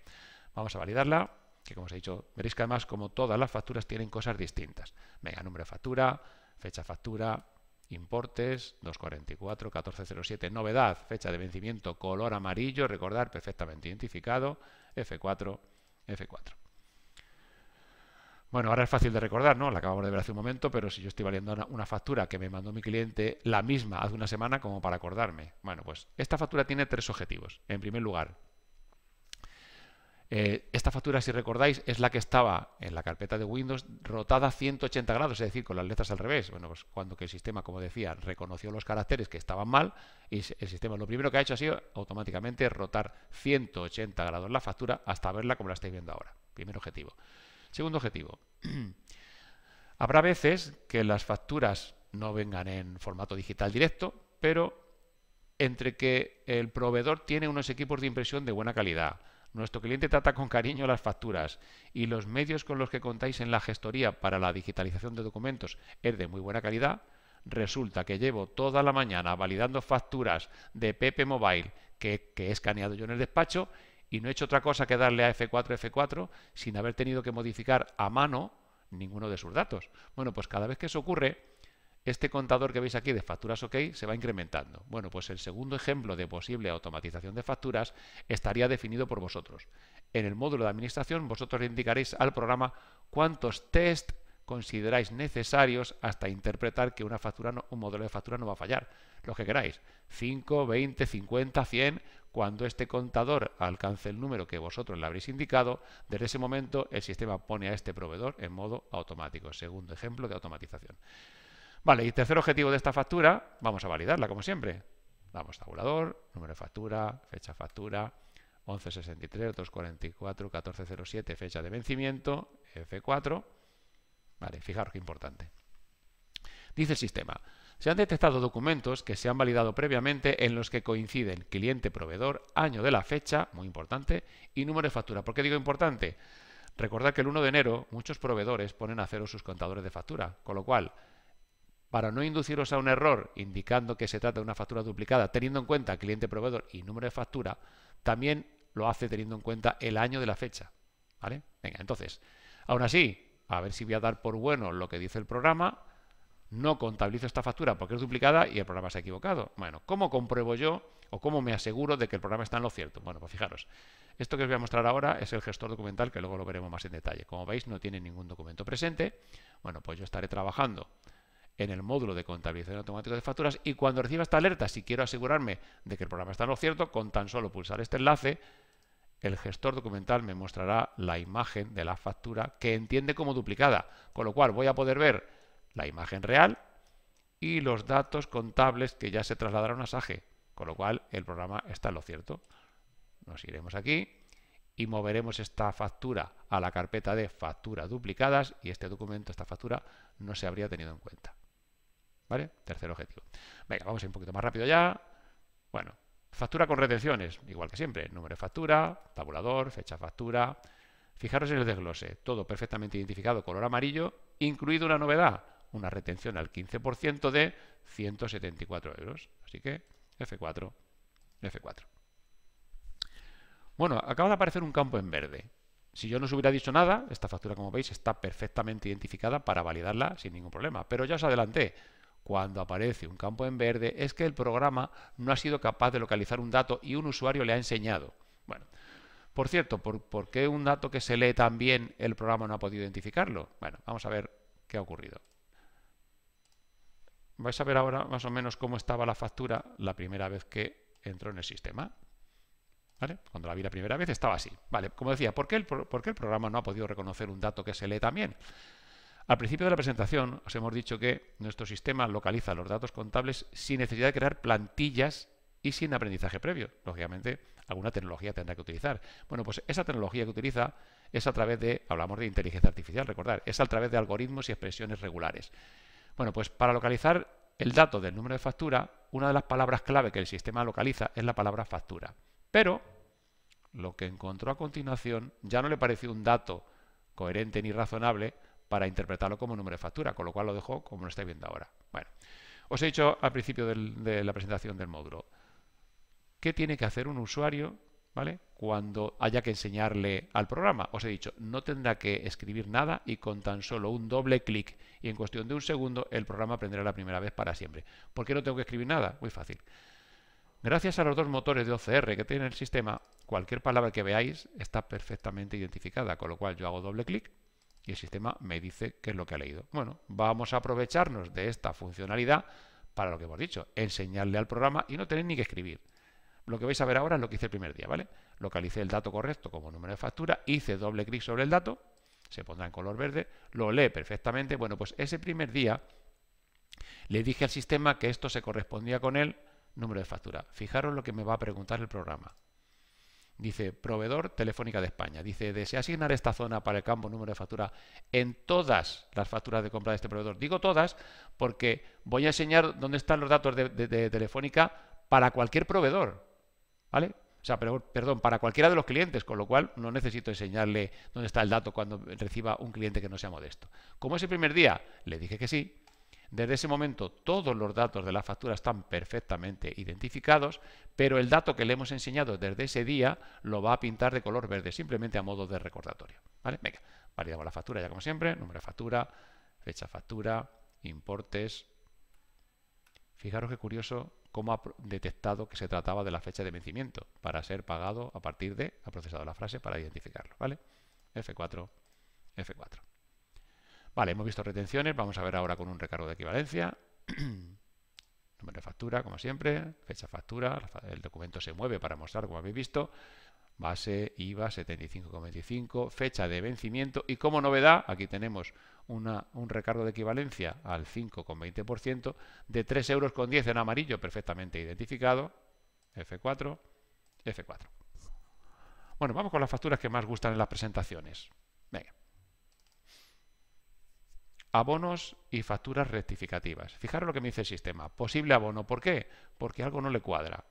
vamos a validarla, que como os he dicho, veréis que además como todas las facturas tienen cosas distintas. Venga, número de factura, fecha factura, importes, 244, 1407, novedad, fecha de vencimiento, color amarillo, recordar, perfectamente identificado, F4, F4. Bueno, ahora es fácil de recordar, ¿no? La acabamos de ver hace un momento, pero si yo estoy valiendo una factura que me mandó mi cliente, la misma hace una semana, como para acordarme. Bueno, pues esta factura tiene 3 objetivos. En primer lugar, esta factura, si recordáis, es la que estaba en la carpeta de Windows rotada 180 grados, es decir, con las letras al revés. Bueno, pues cuando que el sistema, como decía, reconoció los caracteres que estaban mal, y el sistema lo primero que ha hecho ha sido automáticamente rotar 180 grados la factura hasta verla como la estáis viendo ahora. Primer objetivo. Segundo objetivo. Habrá veces que las facturas no vengan en formato digital directo, pero entre que el proveedor tiene unos equipos de impresión de buena calidad, nuestro cliente trata con cariño las facturas y los medios con los que contáis en la gestoría para la digitalización de documentos es de muy buena calidad, resulta que llevo toda la mañana validando facturas de Pepe Mobile que he escaneado yo en el despacho y no he hecho otra cosa que darle a F4, F4 sin haber tenido que modificar a mano ninguno de sus datos. Bueno, pues cada vez que eso ocurre, este contador que veis aquí de facturas OK se va incrementando. Bueno, pues el segundo ejemplo de posible automatización de facturas estaría definido por vosotros. En el módulo de administración vosotros le indicaréis al programa cuántos test consideráis necesarios hasta interpretar que una factura un modelo de factura no va a fallar. Los que queráis, 5, 20, 50, 100, cuando este contador alcance el número que vosotros le habréis indicado, desde ese momento el sistema pone a este proveedor en modo automático. Segundo ejemplo de automatización. Vale, y tercer objetivo de esta factura, vamos a validarla como siempre. Damos tabulador, número de factura, fecha factura, 1163, 244, 1407, fecha de vencimiento, F4. Vale, fijaros qué importante. Dice el sistema, se han detectado documentos que se han validado previamente en los que coinciden cliente-proveedor, año de la fecha, muy importante, y número de factura. ¿Por qué digo importante? Recordad que el 1 de enero muchos proveedores ponen a cero sus contadores de factura, con lo cual, para no induciros a un error indicando que se trata de una factura duplicada, teniendo en cuenta cliente-proveedor y número de factura, también lo hace teniendo en cuenta el año de la fecha. ¿Vale? Venga, entonces, aún así, a ver si voy a dar por bueno lo que dice el programa. No contabilizo esta factura porque es duplicada y el programa se ha equivocado. Bueno, ¿cómo compruebo yo o cómo me aseguro de que el programa está en lo cierto? Bueno, pues fijaros, esto que os voy a mostrar ahora es el gestor documental que luego lo veremos más en detalle. Como veis, no tiene ningún documento presente. Bueno, pues yo estaré trabajando en el módulo de contabilización automática de facturas y cuando reciba esta alerta, si quiero asegurarme de que el programa está en lo cierto, con tan solo pulsar este enlace, el gestor documental me mostrará la imagen de la factura que entiende como duplicada, con lo cual voy a poder ver la imagen real y los datos contables que ya se trasladaron a SAGE, con lo cual el programa está en lo cierto. Nos iremos aquí y moveremos esta factura a la carpeta de facturas duplicadas y este documento, esta factura, no se habría tenido en cuenta. ¿Vale? Tercer objetivo. Venga, vamos a ir un poquito más rápido ya. Bueno, factura con retenciones, igual que siempre. Número de factura, tabulador, fecha factura. Fijaros en el desglose, todo perfectamente identificado, color amarillo, incluido una novedad, una retención al 15% de 174 euros. Así que F4, F4. Bueno, acaba de aparecer un campo en verde. Si yo no os hubiera dicho nada, esta factura, como veis, está perfectamente identificada para validarla sin ningún problema. Pero ya os adelanté, cuando aparece un campo en verde es que el programa no ha sido capaz de localizar un dato y un usuario le ha enseñado. Bueno, por cierto, ¿por qué un dato que se lee tan bien el programa no ha podido identificarlo? Bueno, vamos a ver qué ha ocurrido. Vais a ver ahora más o menos cómo estaba la factura la primera vez que entró en el sistema. ¿Vale? Cuando la vi la primera vez estaba así. Vale, como decía, ¿por qué el programa no ha podido reconocer un dato que se lee tan bien? Al principio de la presentación os hemos dicho que nuestro sistema localiza los datos contables sin necesidad de crear plantillas y sin aprendizaje previo. Lógicamente, alguna tecnología tendrá que utilizar. Bueno, pues esa tecnología que utiliza es a través de, hablamos de inteligencia artificial, recordad, es a través de algoritmos y expresiones regulares. Bueno, pues para localizar el dato del número de factura, una de las palabras clave que el sistema localiza es la palabra factura. Pero lo que encontró a continuación ya no le pareció un dato coherente ni razonable para interpretarlo como número de factura, con lo cual lo dejo como lo estáis viendo ahora. Bueno, os he dicho al principio de la presentación del módulo, ¿qué tiene que hacer un usuario, ¿vale?, cuando haya que enseñarle al programa? Os he dicho, no tendrá que escribir nada y con tan solo un doble clic y en cuestión de un segundo el programa aprenderá la primera vez para siempre. ¿Por qué no tengo que escribir nada? Muy fácil. Gracias a los dos motores de OCR que tiene el sistema, cualquier palabra que veáis está perfectamente identificada, con lo cual yo hago doble clic y el sistema me dice qué es lo que ha leído. Bueno, vamos a aprovecharnos de esta funcionalidad para lo que hemos dicho, enseñarle al programa y no tener ni que escribir. Lo que vais a ver ahora es lo que hice el primer día, ¿vale? Localicé el dato correcto como número de factura, hice doble clic sobre el dato, se pondrá en color verde, lo lee perfectamente. Bueno, pues ese primer día le dije al sistema que esto se correspondía con el número de factura. Fijaros lo que me va a preguntar el programa. Dice, proveedor Telefónica de España. Dice, ¿desea asignar esta zona para el campo número de factura en todas las facturas de compra de este proveedor? Digo todas porque voy a enseñar dónde están los datos de Telefónica para cualquier proveedor, ¿vale? O sea, perdón, para cualquiera de los clientes, con lo cual no necesito enseñarle dónde está el dato cuando reciba un cliente que no sea modesto. Como ese primer día le dije que sí, desde ese momento todos los datos de la factura están perfectamente identificados, pero el dato que le hemos enseñado desde ese día lo va a pintar de color verde, simplemente a modo de recordatorio, ¿vale? Venga, validamos la factura ya como siempre, número de factura, fecha factura, importes. Fijaros qué curioso cómo ha detectado que se trataba de la fecha de vencimiento para ser pagado a partir de, ha procesado la frase para identificarlo, ¿vale? F4, F4. Vale, hemos visto retenciones, vamos a ver ahora con un recargo de equivalencia. Número de factura, como siempre, fecha factura, el documento se mueve para mostrar, como habéis visto, base, IVA, 75,25, fecha de vencimiento y como novedad, aquí tenemos un recargo de equivalencia al 5,20% de 3,10 euros en amarillo, perfectamente identificado, F4, F4. Bueno, vamos con las facturas que más gustan en las presentaciones. Venga. Abonos y facturas rectificativas. Fijaros lo que me dice el sistema. Posible abono. ¿Por qué? Porque algo no le cuadra.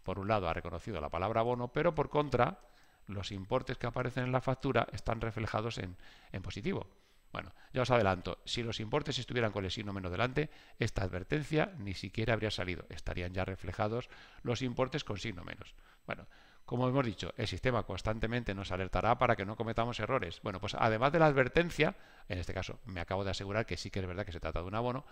Por un lado ha reconocido la palabra abono, pero por contra los importes que aparecen en la factura están reflejados en positivo. Bueno, ya os adelanto, si los importes estuvieran con el signo menos delante, esta advertencia ni siquiera habría salido. Estarían ya reflejados los importes con signo menos. Bueno, como hemos dicho, el sistema constantemente nos alertará para que no cometamos errores. Bueno, pues además de la advertencia, en este caso me acabo de asegurar que sí que es verdad que se trata de un abono,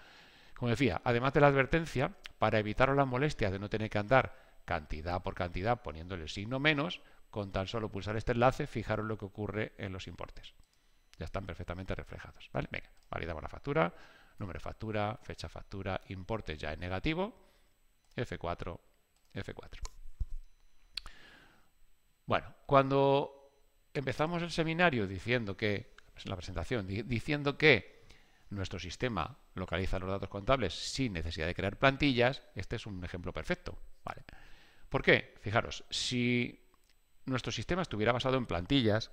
como decía, además de la advertencia, para evitar las molestias de no tener que andar cantidad por cantidad poniéndole el signo menos, con tan solo pulsar este enlace, fijaros lo que ocurre en los importes. Ya están perfectamente reflejados, ¿vale? Venga, validamos la factura, número de factura, fecha factura, importes ya en negativo, F4, F4. Bueno, cuando empezamos el seminario diciendo que, la presentación, diciendo que nuestro sistema localiza los datos contables sin necesidad de crear plantillas, este es un ejemplo perfecto, ¿vale? ¿Por qué? Fijaros, si nuestro sistema estuviera basado en plantillas,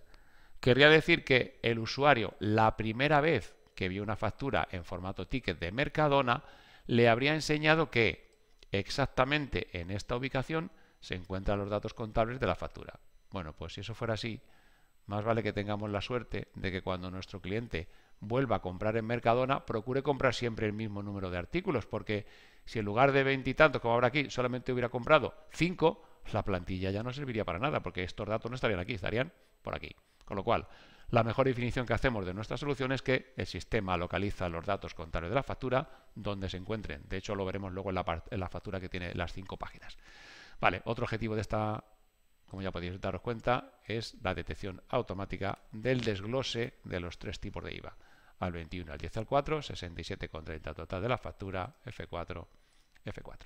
querría decir que el usuario, la primera vez que vio una factura en formato ticket de Mercadona, le habría enseñado que exactamente en esta ubicación se encuentran los datos contables de la factura. Bueno, pues si eso fuera así, más vale que tengamos la suerte de que cuando nuestro cliente vuelva a comprar en Mercadona, procure comprar siempre el mismo número de artículos, porque si en lugar de 20 y tantos, como ahora aquí, solamente hubiera comprado 5, la plantilla ya no serviría para nada, porque estos datos no estarían aquí, estarían por aquí. Con lo cual, la mejor definición que hacemos de nuestra solución es que el sistema localiza los datos contables de la factura donde se encuentren. De hecho, lo veremos luego en la factura que tiene las 5 páginas. Vale, otro objetivo de esta, como ya podéis daros cuenta, es la detección automática del desglose de los 3 tipos de IVA. Al 21, al 10, al 4, 67,30 total de la factura, F4, F4.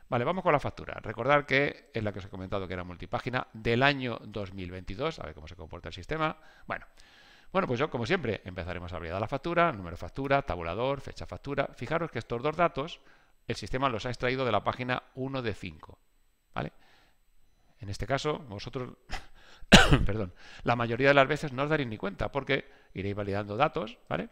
Vale, vamos con la factura. Recordad que es la que os he comentado que era multipágina del año 2022. A ver cómo se comporta el sistema. Bueno, pues yo, como siempre, empezaremos a abrir la factura, número de factura, tabulador, fecha factura. Fijaros que estos dos datos el sistema los ha extraído de la página 1 de 5. ¿Vale? En este caso, vosotros, perdón, la mayoría de las veces no os daréis ni cuenta porque iréis validando datos, ¿vale?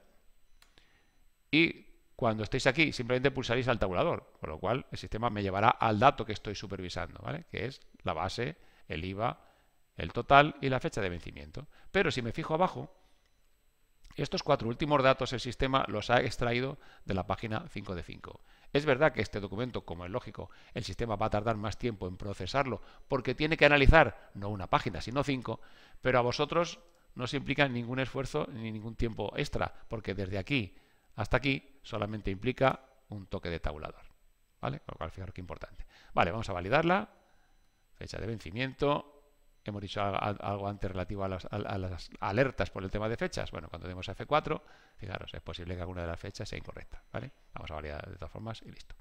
Y cuando estéis aquí, simplemente pulsaréis al tabulador, con lo cual el sistema me llevará al dato que estoy supervisando, ¿vale? Que es la base, el IVA, el total y la fecha de vencimiento. Pero si me fijo abajo, Estos 4 últimos datos el sistema los ha extraído de la página 5 de 5. Es verdad que este documento, como es lógico, el sistema va a tardar más tiempo en procesarlo porque tiene que analizar no una página, sino 5, pero a vosotros no se implica ningún esfuerzo ni ningún tiempo extra, porque desde aquí hasta aquí solamente implica un toque de tabulador. ¿Vale? Con lo cual, fijaros qué importante. Vale, vamos a validarla. Fecha de vencimiento. Hemos dicho algo antes relativo a las alertas por el tema de fechas. Bueno, cuando demos a F4, fijaros, es posible que alguna de las fechas sea incorrecta. ¿Vale? Vamos a validar de todas formas y listo.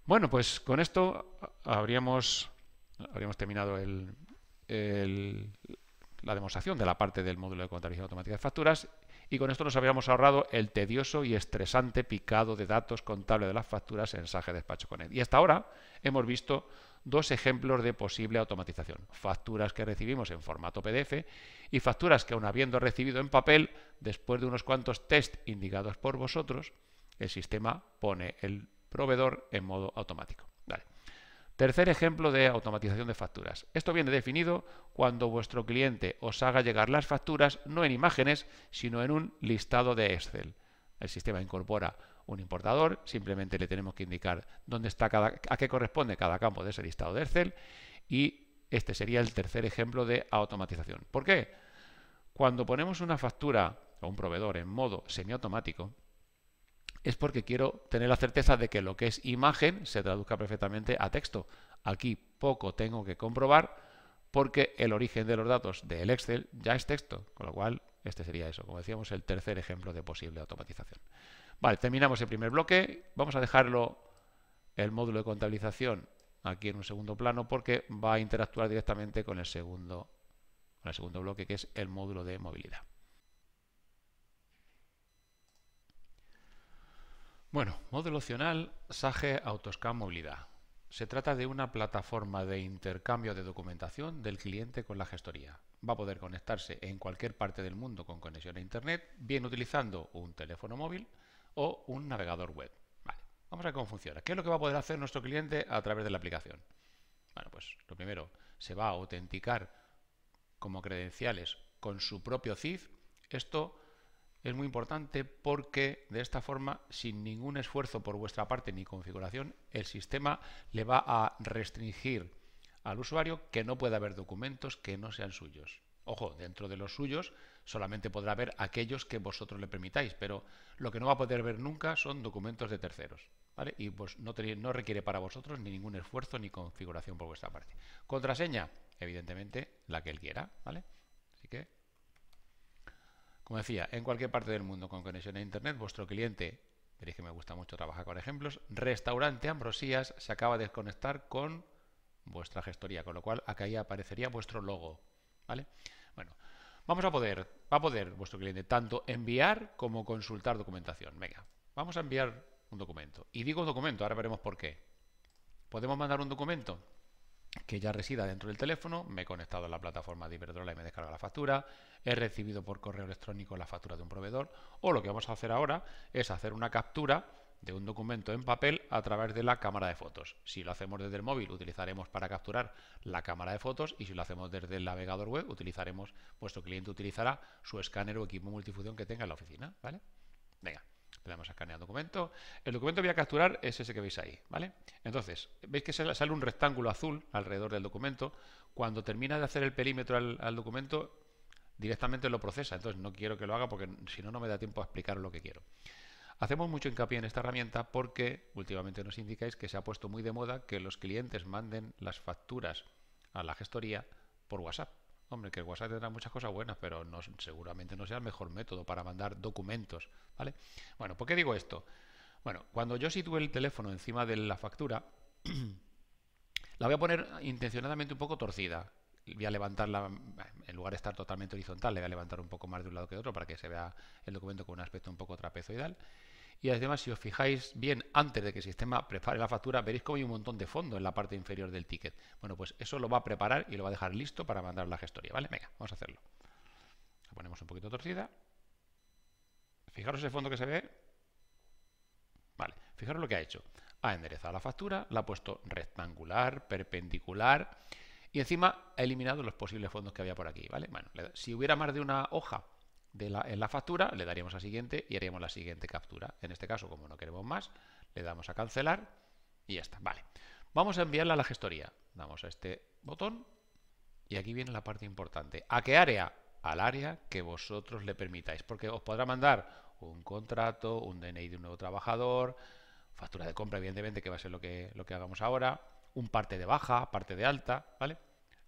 Bueno, pues con esto habríamos terminado la demostración de la parte del módulo de contabilización automática de facturas, y con esto nos habríamos ahorrado el tedioso y estresante picado de datos contables de las facturas en Sage Despacho.net. Y hasta ahora hemos visto 2 ejemplos de posible automatización: facturas que recibimos en formato PDF y facturas que, aun habiendo recibido en papel, después de unos cuantos test indicados por vosotros, el sistema pone el proveedor en modo automático. Vale. Tercer ejemplo de automatización de facturas. Esto viene definido cuando vuestro cliente os haga llegar las facturas no en imágenes, sino en un listado de Excel. El sistema incorpora un importador, simplemente le tenemos que indicar dónde está a qué corresponde cada campo de ese listado de Excel, y este sería el tercer ejemplo de automatización. ¿Por qué? Cuando ponemos una factura o un proveedor en modo semiautomático, es porque quiero tener la certeza de que lo que es imagen se traduzca perfectamente a texto. Aquí poco tengo que comprobar porque el origen de los datos del Excel ya es texto, con lo cual este sería eso, como decíamos, el tercer ejemplo de posible automatización. Vale, terminamos el primer bloque. Vamos a dejarlo, el módulo de contabilización, aquí en un segundo plano porque va a interactuar directamente con el segundo bloque, que es el módulo de movilidad. Bueno, módulo opcional Sage AutoScan Movilidad. Se trata de una plataforma de intercambio de documentación del cliente con la gestoría. Va a poder conectarse en cualquier parte del mundo con conexión a Internet, bien utilizando un teléfono móvil o un navegador web. Vale, vamos a ver cómo funciona. ¿Qué es lo que va a poder hacer nuestro cliente a través de la aplicación? Bueno, pues lo primero, se va a autenticar como credenciales con su propio CIF. Esto es muy importante porque de esta forma, sin ningún esfuerzo por vuestra parte ni configuración, el sistema le va a restringir al usuario que no pueda ver documentos que no sean suyos. Ojo, dentro de los suyos solamente podrá ver aquellos que vosotros le permitáis, pero lo que no va a poder ver nunca son documentos de terceros, ¿vale? Y pues no requiere para vosotros ni ningún esfuerzo ni configuración por vuestra parte. Contraseña, evidentemente la que él quiera, ¿vale? Así que, como decía, en cualquier parte del mundo con conexión a Internet, vuestro cliente, veréis que me gusta mucho trabajar con ejemplos, Restaurante Ambrosías se acaba de desconectar con vuestra gestoría, con lo cual acá ya aparecería vuestro logo, ¿vale? Bueno, va a poder vuestro cliente tanto enviar como consultar documentación. Venga, vamos a enviar un documento. Y digo documento, ahora veremos por qué. Podemos mandar un documento que ya resida dentro del teléfono, me he conectado a la plataforma de Iberdrola y me descarga la factura, he recibido por correo electrónico la factura de un proveedor, o lo que vamos a hacer ahora es hacer una captura de un documento en papel a través de la cámara de fotos. Si lo hacemos desde el móvil, utilizaremos para capturar la cámara de fotos, y si lo hacemos desde el navegador web, vuestro cliente utilizará su escáner o equipo multifunción que tenga en la oficina, ¿vale? Venga. Le damos a escanear documento. El documento que voy a capturar es ese que veis ahí, ¿vale? Entonces, veis que sale un rectángulo azul alrededor del documento. Cuando termina de hacer el perímetro al documento, directamente lo procesa. Entonces, no quiero que lo haga porque si no, no me da tiempo a explicar lo que quiero. Hacemos mucho hincapié en esta herramienta porque últimamente nos indicáis que se ha puesto muy de moda que los clientes manden las facturas a la gestoría por WhatsApp. Hombre, que el WhatsApp tendrá muchas cosas buenas, pero seguramente no sea el mejor método para mandar documentos, ¿vale? Bueno, ¿por qué digo esto? Bueno, cuando yo sitúe el teléfono encima de la factura, la voy a poner intencionadamente un poco torcida. Voy a levantarla, en lugar de estar totalmente horizontal, le voy a levantar un poco más de un lado que de otro para que se vea el documento con un aspecto un poco trapezoidal. Y además, si os fijáis bien, antes de que el sistema prepare la factura, veréis como hay un montón de fondo en la parte inferior del ticket. Bueno, pues eso lo va a preparar y lo va a dejar listo para mandar a la gestoría, ¿vale? Venga, vamos a hacerlo. La ponemos un poquito torcida. Fijaros el fondo que se ve. Vale, fijaros lo que ha hecho. Ha enderezado la factura, la ha puesto rectangular, perpendicular y encima ha eliminado los posibles fondos que había por aquí, ¿vale? Bueno, si hubiera más de una hoja en la factura, le daríamos a siguiente y haríamos la siguiente captura. En este caso, como no queremos más, le damos a cancelar y ya está. Vale. Vamos a enviarla a la gestoría. Damos a este botón y aquí viene la parte importante. ¿A qué área? Al área que vosotros le permitáis, porque os podrá mandar un contrato, un DNI de un nuevo trabajador, factura de compra, evidentemente, que va a ser lo que hagamos ahora, un parte de baja, parte de alta, ¿vale?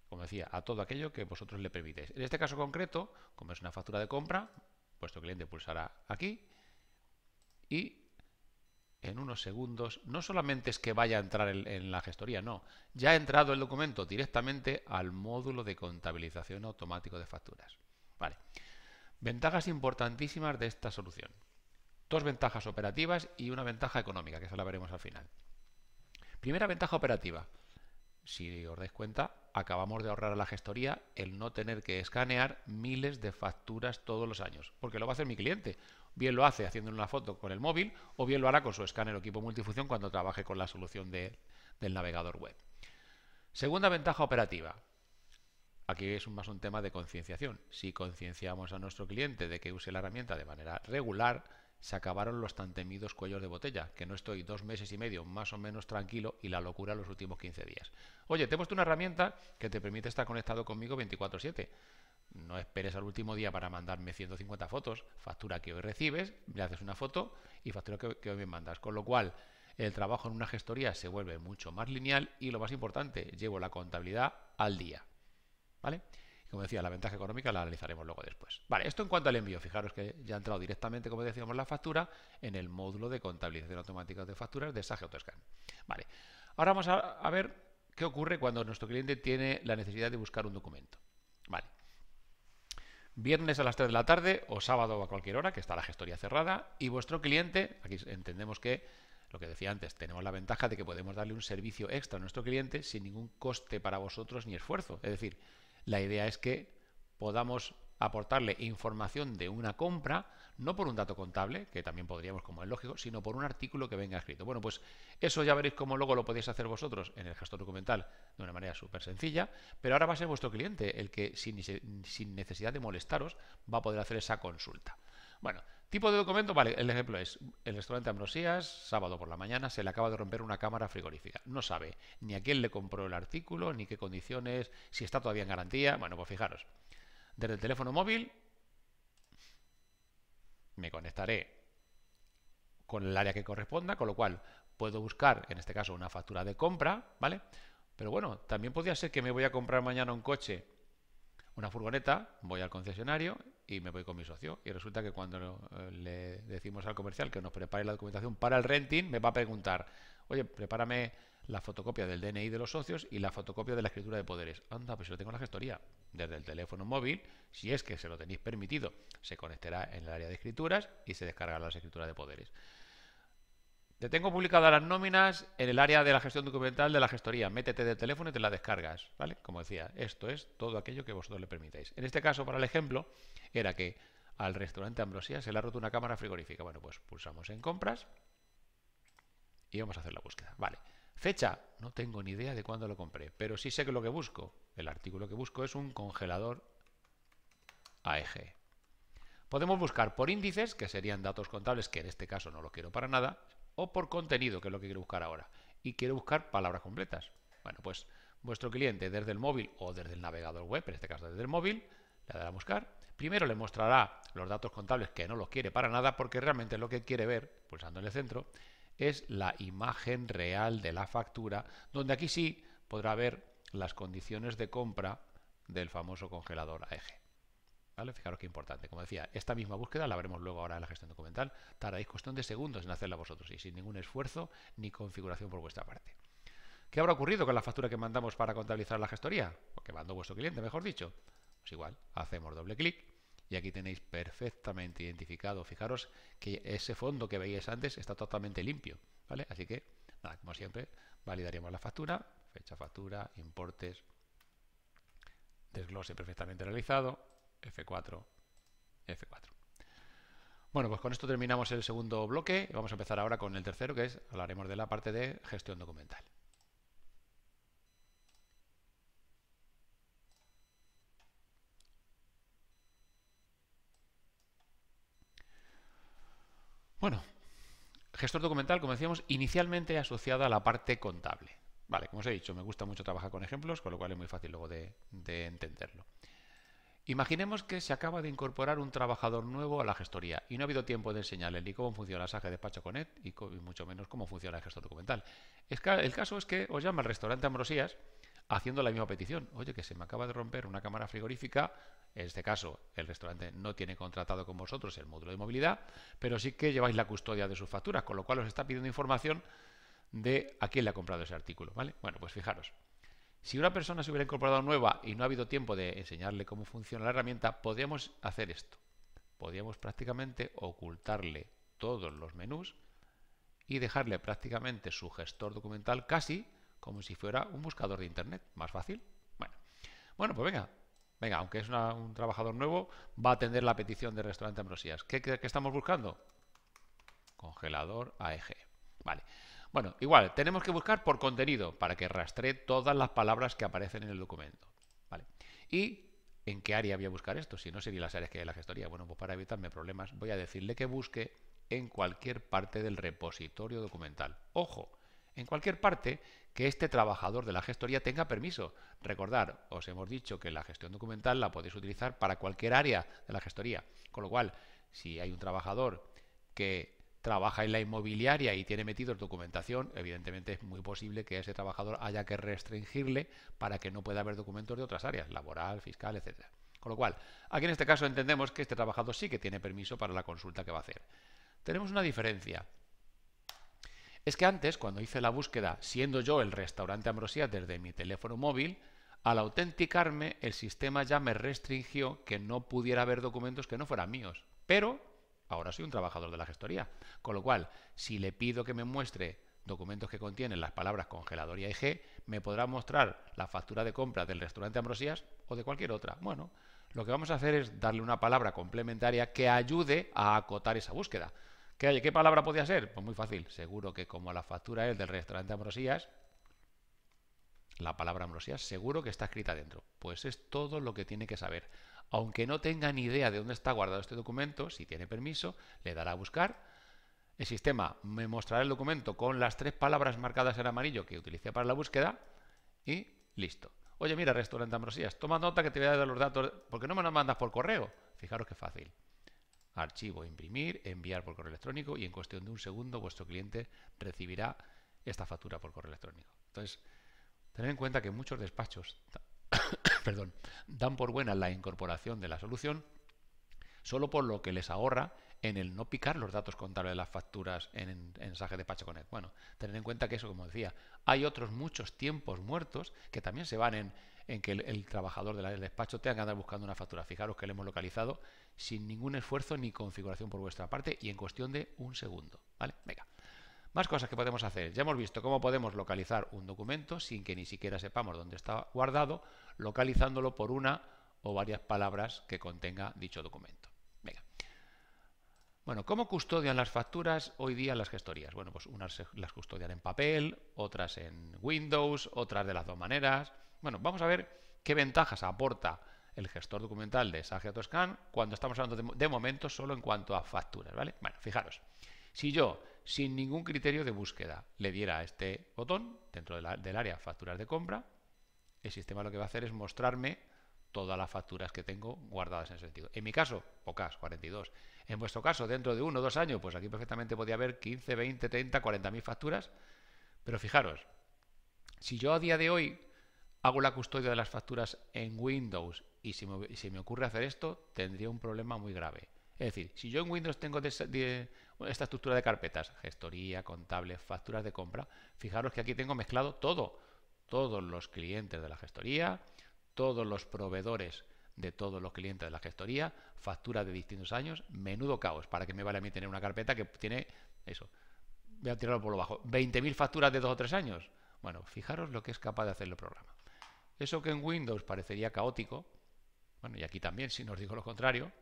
Como decía, a todo aquello que vosotros le permitéis. En este caso concreto, como es una factura de compra, vuestro cliente pulsará aquí y en unos segundos no solamente es que vaya a entrar en la gestoría, no, ya ha entrado el documento directamente al módulo de contabilización automático de facturas. Vale. Ventajas importantísimas de esta solución. Dos ventajas operativas y una ventaja económica, que esa la veremos al final. Primera ventaja operativa. Si os dais cuenta, acabamos de ahorrar a la gestoría el no tener que escanear miles de facturas todos los años, porque lo va a hacer mi cliente. Bien lo hace haciendo una foto con el móvil o bien lo hará con su escáner o equipo multifunción cuando trabaje con la solución del navegador web. Segunda ventaja operativa. Aquí es más un tema de concienciación. Si concienciamos a nuestro cliente de que use la herramienta de manera regular, se acabaron los tan temidos cuellos de botella, que no estoy 2 meses y medio más o menos tranquilo y la locura los últimos 15 días. Oye, te he puesto una herramienta que te permite estar conectado conmigo 24/7. No esperes al último día para mandarme 150 fotos. Factura que hoy recibes, le haces una foto y factura que hoy me mandas. Con lo cual, el trabajo en una gestoría se vuelve mucho más lineal y lo más importante, llevo la contabilidad al día. ¿Vale? Como decía, la ventaja económica la analizaremos luego después. Vale, esto en cuanto al envío. Fijaros que ya ha entrado directamente, como decíamos, la factura en el módulo de contabilización automática de facturas de Sage AutoScan. Vale, ahora vamos a ver qué ocurre cuando nuestro cliente tiene la necesidad de buscar un documento. Vale. Viernes a las 3 de la tarde o sábado a cualquier hora, que está la gestoría cerrada, y vuestro cliente, aquí entendemos que, lo que decía antes, tenemos la ventaja de que podemos darle un servicio extra a nuestro cliente sin ningún coste para vosotros ni esfuerzo. Es decir, la idea es que podamos aportarle información de una compra, no por un dato contable, que también podríamos, como es lógico, sino por un artículo que venga escrito. Bueno, pues eso ya veréis cómo luego lo podéis hacer vosotros en el gestor documental de una manera súper sencilla, pero ahora va a ser vuestro cliente el que, sin necesidad de molestaros, va a poder hacer esa consulta. Bueno, tipo de documento, vale, el ejemplo es el restaurante Ambrosías, sábado por la mañana, se le acaba de romper una cámara frigorífica. No sabe ni a quién le compró el artículo, ni qué condiciones, si está todavía en garantía. Bueno, pues fijaros, desde el teléfono móvil me conectaré con el área que corresponda, con lo cual puedo buscar, en este caso, una factura de compra, ¿vale? Pero bueno, también podría ser que me voy a comprar mañana un coche, una furgoneta, voy al concesionario y me voy con mi socio. Y resulta que cuando le decimos al comercial que nos prepare la documentación para el renting, me va a preguntar, oye, prepárame la fotocopia del DNI de los socios y la fotocopia de la escritura de poderes. Anda, pues lo tengo en la gestoría. Desde el teléfono móvil, si es que se lo tenéis permitido, se conectará en el área de escrituras y se descargará las escrituras de poderes. Te tengo publicadas las nóminas en el área de la gestión documental de la gestoría. Métete del teléfono y te la descargas, ¿vale? Como decía, esto es todo aquello que vosotros le permitáis. En este caso, para el ejemplo, era que al restaurante Ambrosía se le ha roto una cámara frigorífica. Bueno, pues pulsamos en compras y vamos a hacer la búsqueda. Vale. Fecha, no tengo ni idea de cuándo lo compré, pero sí sé que lo que busco, el artículo que busco es un congelador AEG. Podemos buscar por índices, que serían datos contables, que en este caso no lo quiero para nada, o por contenido, que es lo que quiero buscar ahora. Y quiero buscar palabras completas. Bueno, pues vuestro cliente desde el móvil o desde el navegador web, en este caso desde el móvil, le dará a buscar. Primero le mostrará los datos contables que no los quiere para nada, porque realmente lo que quiere ver, pulsando en el centro, es la imagen real de la factura, donde aquí sí podrá ver las condiciones de compra del famoso congelador AEG. ¿Vale? Fijaros qué importante. Como decía, esta misma búsqueda la veremos luego ahora en la gestión documental. Tardáis cuestión de segundos en hacerla vosotros y sin ningún esfuerzo ni configuración por vuestra parte. ¿Qué habrá ocurrido con la factura que mandamos para contabilizar la gestoría? O que mandó vuestro cliente, mejor dicho. Pues igual, hacemos doble clic y aquí tenéis perfectamente identificado. Fijaros que ese fondo que veíais antes está totalmente limpio, ¿vale? Así que, nada, como siempre, validaríamos la factura, fecha factura, importes, desglose perfectamente realizado, F4, F4. Bueno, pues con esto terminamos el segundo bloque. Vamos a empezar ahora con el tercero, que es, hablaremos de la parte de gestión documental. Bueno, gestor documental, como decíamos, inicialmente asociado a la parte contable. Vale, como os he dicho, me gusta mucho trabajar con ejemplos, con lo cual es muy fácil luego de entenderlo. Imaginemos que se acaba de incorporar un trabajador nuevo a la gestoría y no ha habido tiempo de enseñarle ni cómo funciona SAGE Despacho Connect y mucho menos cómo funciona el gestor documental. El caso es que os llama el restaurante Ambrosías haciendo la misma petición. Oye, que se me acaba de romper una cámara frigorífica. En este caso, el restaurante no tiene contratado con vosotros el módulo de movilidad, pero sí que lleváis la custodia de sus facturas, con lo cual os está pidiendo información de a quién le ha comprado ese artículo, ¿vale? Bueno, pues fijaros. Si una persona se hubiera incorporado nueva y no ha habido tiempo de enseñarle cómo funciona la herramienta, podríamos hacer esto. Podríamos prácticamente ocultarle todos los menús y dejarle prácticamente su gestor documental casi como si fuera un buscador de internet. ¿Más fácil? Bueno, pues venga, aunque es un trabajador nuevo, va a atender la petición del restaurante Ambrosías. ¿Qué estamos buscando? Congelador AEG. Vale. Bueno, igual, tenemos que buscar por contenido para que rastree todas las palabras que aparecen en el documento. ¿Vale? ¿Y en qué área voy a buscar esto? Si no serían las áreas que hay en la gestoría. Bueno, pues para evitarme problemas voy a decirle que busque en cualquier parte del repositorio documental. Ojo, en cualquier parte que este trabajador de la gestoría tenga permiso. Recordad, os hemos dicho que la gestión documental la podéis utilizar para cualquier área de la gestoría. Con lo cual, si hay un trabajador que trabaja en la inmobiliaria y tiene metidos documentación, evidentemente es muy posible que a ese trabajador haya que restringirle para que no pueda haber documentos de otras áreas, laboral, fiscal, etcétera. Con lo cual, aquí en este caso entendemos que este trabajador sí que tiene permiso para la consulta que va a hacer. Tenemos una diferencia. Es que antes, cuando hice la búsqueda, siendo yo el restaurante Ambrosías desde mi teléfono móvil, al autenticarme el sistema ya me restringió que no pudiera haber documentos que no fueran míos. Pero ahora soy un trabajador de la gestoría. Con lo cual, si le pido que me muestre documentos que contienen las palabras congelador y AIG, me podrá mostrar la factura de compra del restaurante Ambrosías o de cualquier otra. Bueno, lo que vamos a hacer es darle una palabra complementaria que ayude a acotar esa búsqueda. ¿Qué palabra podría ser? Pues muy fácil. Seguro que como la factura es del restaurante Ambrosías, la palabra Ambrosías seguro que está escrita dentro. Pues es todo lo que tiene que saber. Aunque no tenga ni idea de dónde está guardado este documento, si tiene permiso, le dará a buscar. El sistema me mostrará el documento con las 3 palabras marcadas en amarillo que utilicé para la búsqueda y listo. Oye, mira, restaurante Ambrosías, toma nota que te voy a dar los datos. ¿Por qué no me los mandas por correo? Fijaros qué fácil. Archivo, imprimir, enviar por correo electrónico y en cuestión de un segundo vuestro cliente recibirá esta factura por correo electrónico. Entonces, tened en cuenta que muchos despachos perdón, dan por buena la incorporación de la solución solo por lo que les ahorra en el no picar los datos contables de las facturas en SAGE Despacho Connect. Bueno, tened en cuenta que eso, como decía, hay otros muchos tiempos muertos que también se van en que el trabajador del despacho tenga que andar buscando una factura. Fijaros que le hemos localizado sin ningún esfuerzo ni configuración por vuestra parte y en cuestión de un segundo. ¿Vale? Venga. Más cosas que podemos hacer. Ya hemos visto cómo podemos localizar un documento sin que ni siquiera sepamos dónde está guardado, localizándolo por una o varias palabras que contenga dicho documento. Venga. Bueno, ¿cómo custodian las facturas hoy día las gestorías? Bueno, pues unas las custodian en papel, otras en Windows, otras de las dos maneras. Bueno, vamos a ver qué ventajas aporta el gestor documental de SAGE AutoScan cuando estamos hablando de momento solo en cuanto a facturas, ¿vale? Bueno, fijaros, si yo sin ningún criterio de búsqueda le diera a este botón dentro del área facturas de compra, el sistema lo que va a hacer es mostrarme todas las facturas que tengo guardadas en ese sentido. En mi caso, pocas, 42. En vuestro caso, dentro de 1 o 2 años, pues aquí perfectamente podría haber 15, 20, 30, 40.000 facturas. Pero fijaros, si yo a día de hoy hago la custodia de las facturas en Windows y si me ocurre hacer esto, tendría un problema muy grave. Es decir, si yo en Windows tengo esta estructura de carpetas, gestoría, contable, facturas de compra, fijaros que aquí tengo mezclado todo. Todos los clientes de la gestoría, todos los proveedores de todos los clientes de la gestoría, facturas de distintos años, menudo caos. ¿Para que me vale a mí tener una carpeta que tiene eso? Voy a tirarlo por lo bajo. 20.000 facturas de 2 o 3 años. Bueno, fijaros lo que es capaz de hacer el programa. Eso que en Windows parecería caótico, bueno, y aquí también, si no os digo lo contrario,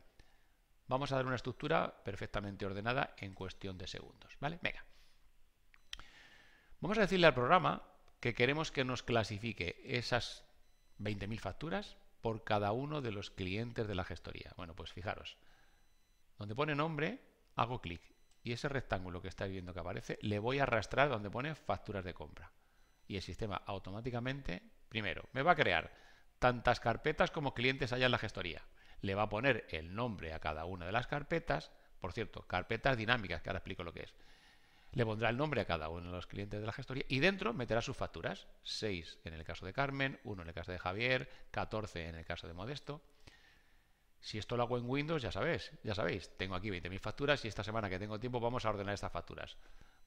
vamos a dar una estructura perfectamente ordenada en cuestión de segundos, ¿vale? Venga. Vamos a decirle al programa que queremos que nos clasifique esas 20.000 facturas por cada uno de los clientes de la gestoría. Bueno, pues fijaros, donde pone nombre, hago clic y ese rectángulo que estáis viendo que aparece, le voy a arrastrar donde pone facturas de compra. Y el sistema automáticamente, primero, me va a crear tantas carpetas como clientes haya en la gestoría. Le va a poner el nombre a cada una de las carpetas. Por cierto, carpetas dinámicas, que ahora explico lo que es. Le pondrá el nombre a cada uno de los clientes de la gestoría y dentro meterá sus facturas. 6 en el caso de Carmen, 1 en el caso de Javier, 14 en el caso de Modesto. Si esto lo hago en Windows, ya sabéis, tengo aquí 20.000 facturas y esta semana que tengo tiempo vamos a ordenar estas facturas.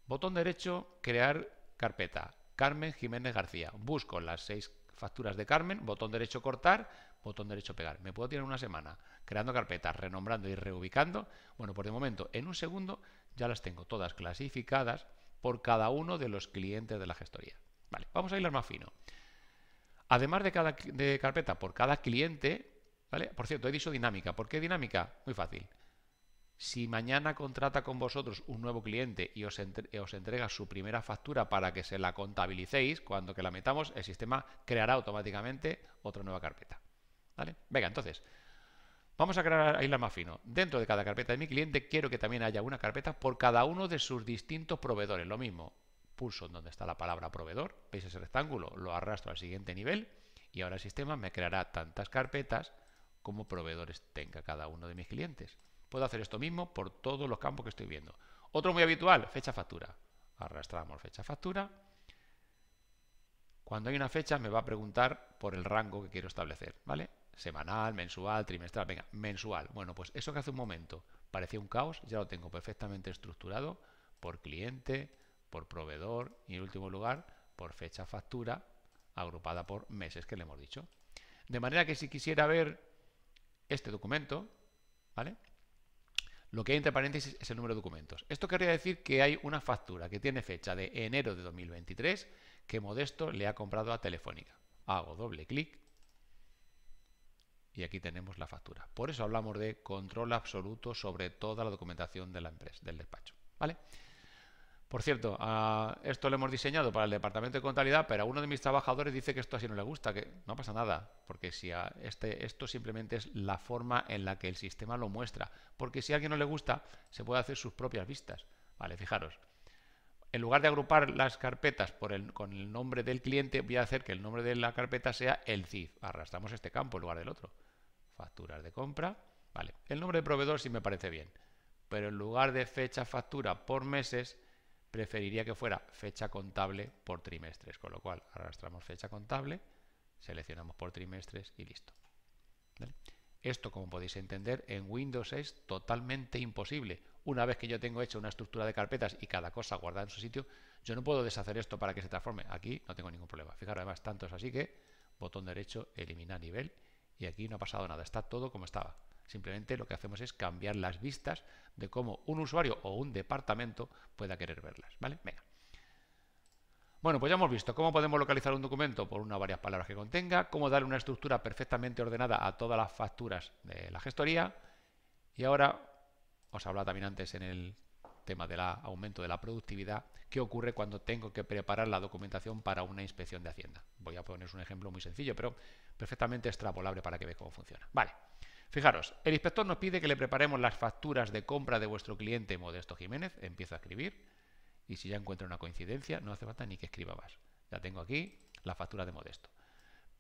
Botón derecho, crear carpeta. Carmen Jiménez García. Busco las 6 facturas de Carmen, botón derecho cortar, botón derecho pegar. Me puedo tirar una semana creando carpetas, renombrando y reubicando. Bueno, por de momento, en un segundo ya las tengo todas clasificadas por cada uno de los clientes de la gestoría. Vale, vamos a hilar más fino. Además de carpeta por cada cliente, ¿vale? Por cierto, he dicho dinámica. ¿Por qué dinámica? Muy fácil. Si mañana contrata con vosotros un nuevo cliente y os entrega su primera factura para que se la contabilicéis, cuando que la metamos, el sistema creará automáticamente otra nueva carpeta. ¿Vale? Venga, entonces, vamos a crear a hilar más fino. Dentro de cada carpeta de mi cliente quiero que también haya una carpeta por cada uno de sus distintos proveedores. Lo mismo, pulso donde está la palabra proveedor, veis ese rectángulo, lo arrastro al siguiente nivel y ahora el sistema me creará tantas carpetas como proveedores tenga cada uno de mis clientes. Puedo hacer esto mismo por todos los campos que estoy viendo. Otro muy habitual, fecha factura. Arrastramos fecha factura. Cuando hay una fecha me va a preguntar por el rango que quiero establecer, ¿vale? Semanal, mensual, trimestral, venga, mensual. Bueno, pues eso que hace un momento parecía un caos, ya lo tengo perfectamente estructurado por cliente, por proveedor y en último lugar por fecha factura agrupada por meses que le hemos dicho. De manera que si quisiera ver este documento, ¿vale? Lo que hay entre paréntesis es el número de documentos. Esto querría decir que hay una factura que tiene fecha de enero de 2023 que Modesto le ha comprado a Telefónica. Hago doble clic y aquí tenemos la factura. Por eso hablamos de control absoluto sobre toda la documentación de la empresa, del despacho, ¿vale? Por cierto, esto lo hemos diseñado para el departamento de contabilidad, pero a uno de mis trabajadores dice que esto así no le gusta, que no pasa nada, porque si esto simplemente es la forma en la que el sistema lo muestra, porque si a alguien no le gusta, se puede hacer sus propias vistas. Vale, fijaros, en lugar de agrupar las carpetas con el nombre del cliente, voy a hacer que el nombre de la carpeta sea el CIF. Arrastramos este campo en lugar del otro. Facturas de compra. Vale, el nombre de proveedor sí me parece bien, pero en lugar de fecha factura por meses, preferiría que fuera fecha contable por trimestres, con lo cual arrastramos fecha contable, seleccionamos por trimestres y listo. ¿Vale? Esto, como podéis entender, en Windows es totalmente imposible. Una vez que yo tengo hecho una estructura de carpetas y cada cosa guardada en su sitio, yo no puedo deshacer esto para que se transforme. Aquí no tengo ningún problema. Fijaros, además, tanto es así que botón derecho, eliminar nivel, y aquí no ha pasado nada. Está todo como estaba. Simplemente lo que hacemos es cambiar las vistas de cómo un usuario o un departamento pueda querer verlas, ¿vale? Venga. Bueno, pues ya hemos visto cómo podemos localizar un documento por una o varias palabras que contenga, cómo darle una estructura perfectamente ordenada a todas las facturas de la gestoría. Y ahora os hablaba también antes en el tema del aumento de la productividad, qué ocurre cuando tengo que preparar la documentación para una inspección de Hacienda. Voy a poneros un ejemplo muy sencillo, pero perfectamente extrapolable para que veáis cómo funciona. Vale. Fijaros, el inspector nos pide que le preparemos las facturas de compra de vuestro cliente Modesto Jiménez. Empiezo a escribir y si ya encuentro una coincidencia no hace falta ni que escriba más. Ya tengo aquí la factura de Modesto.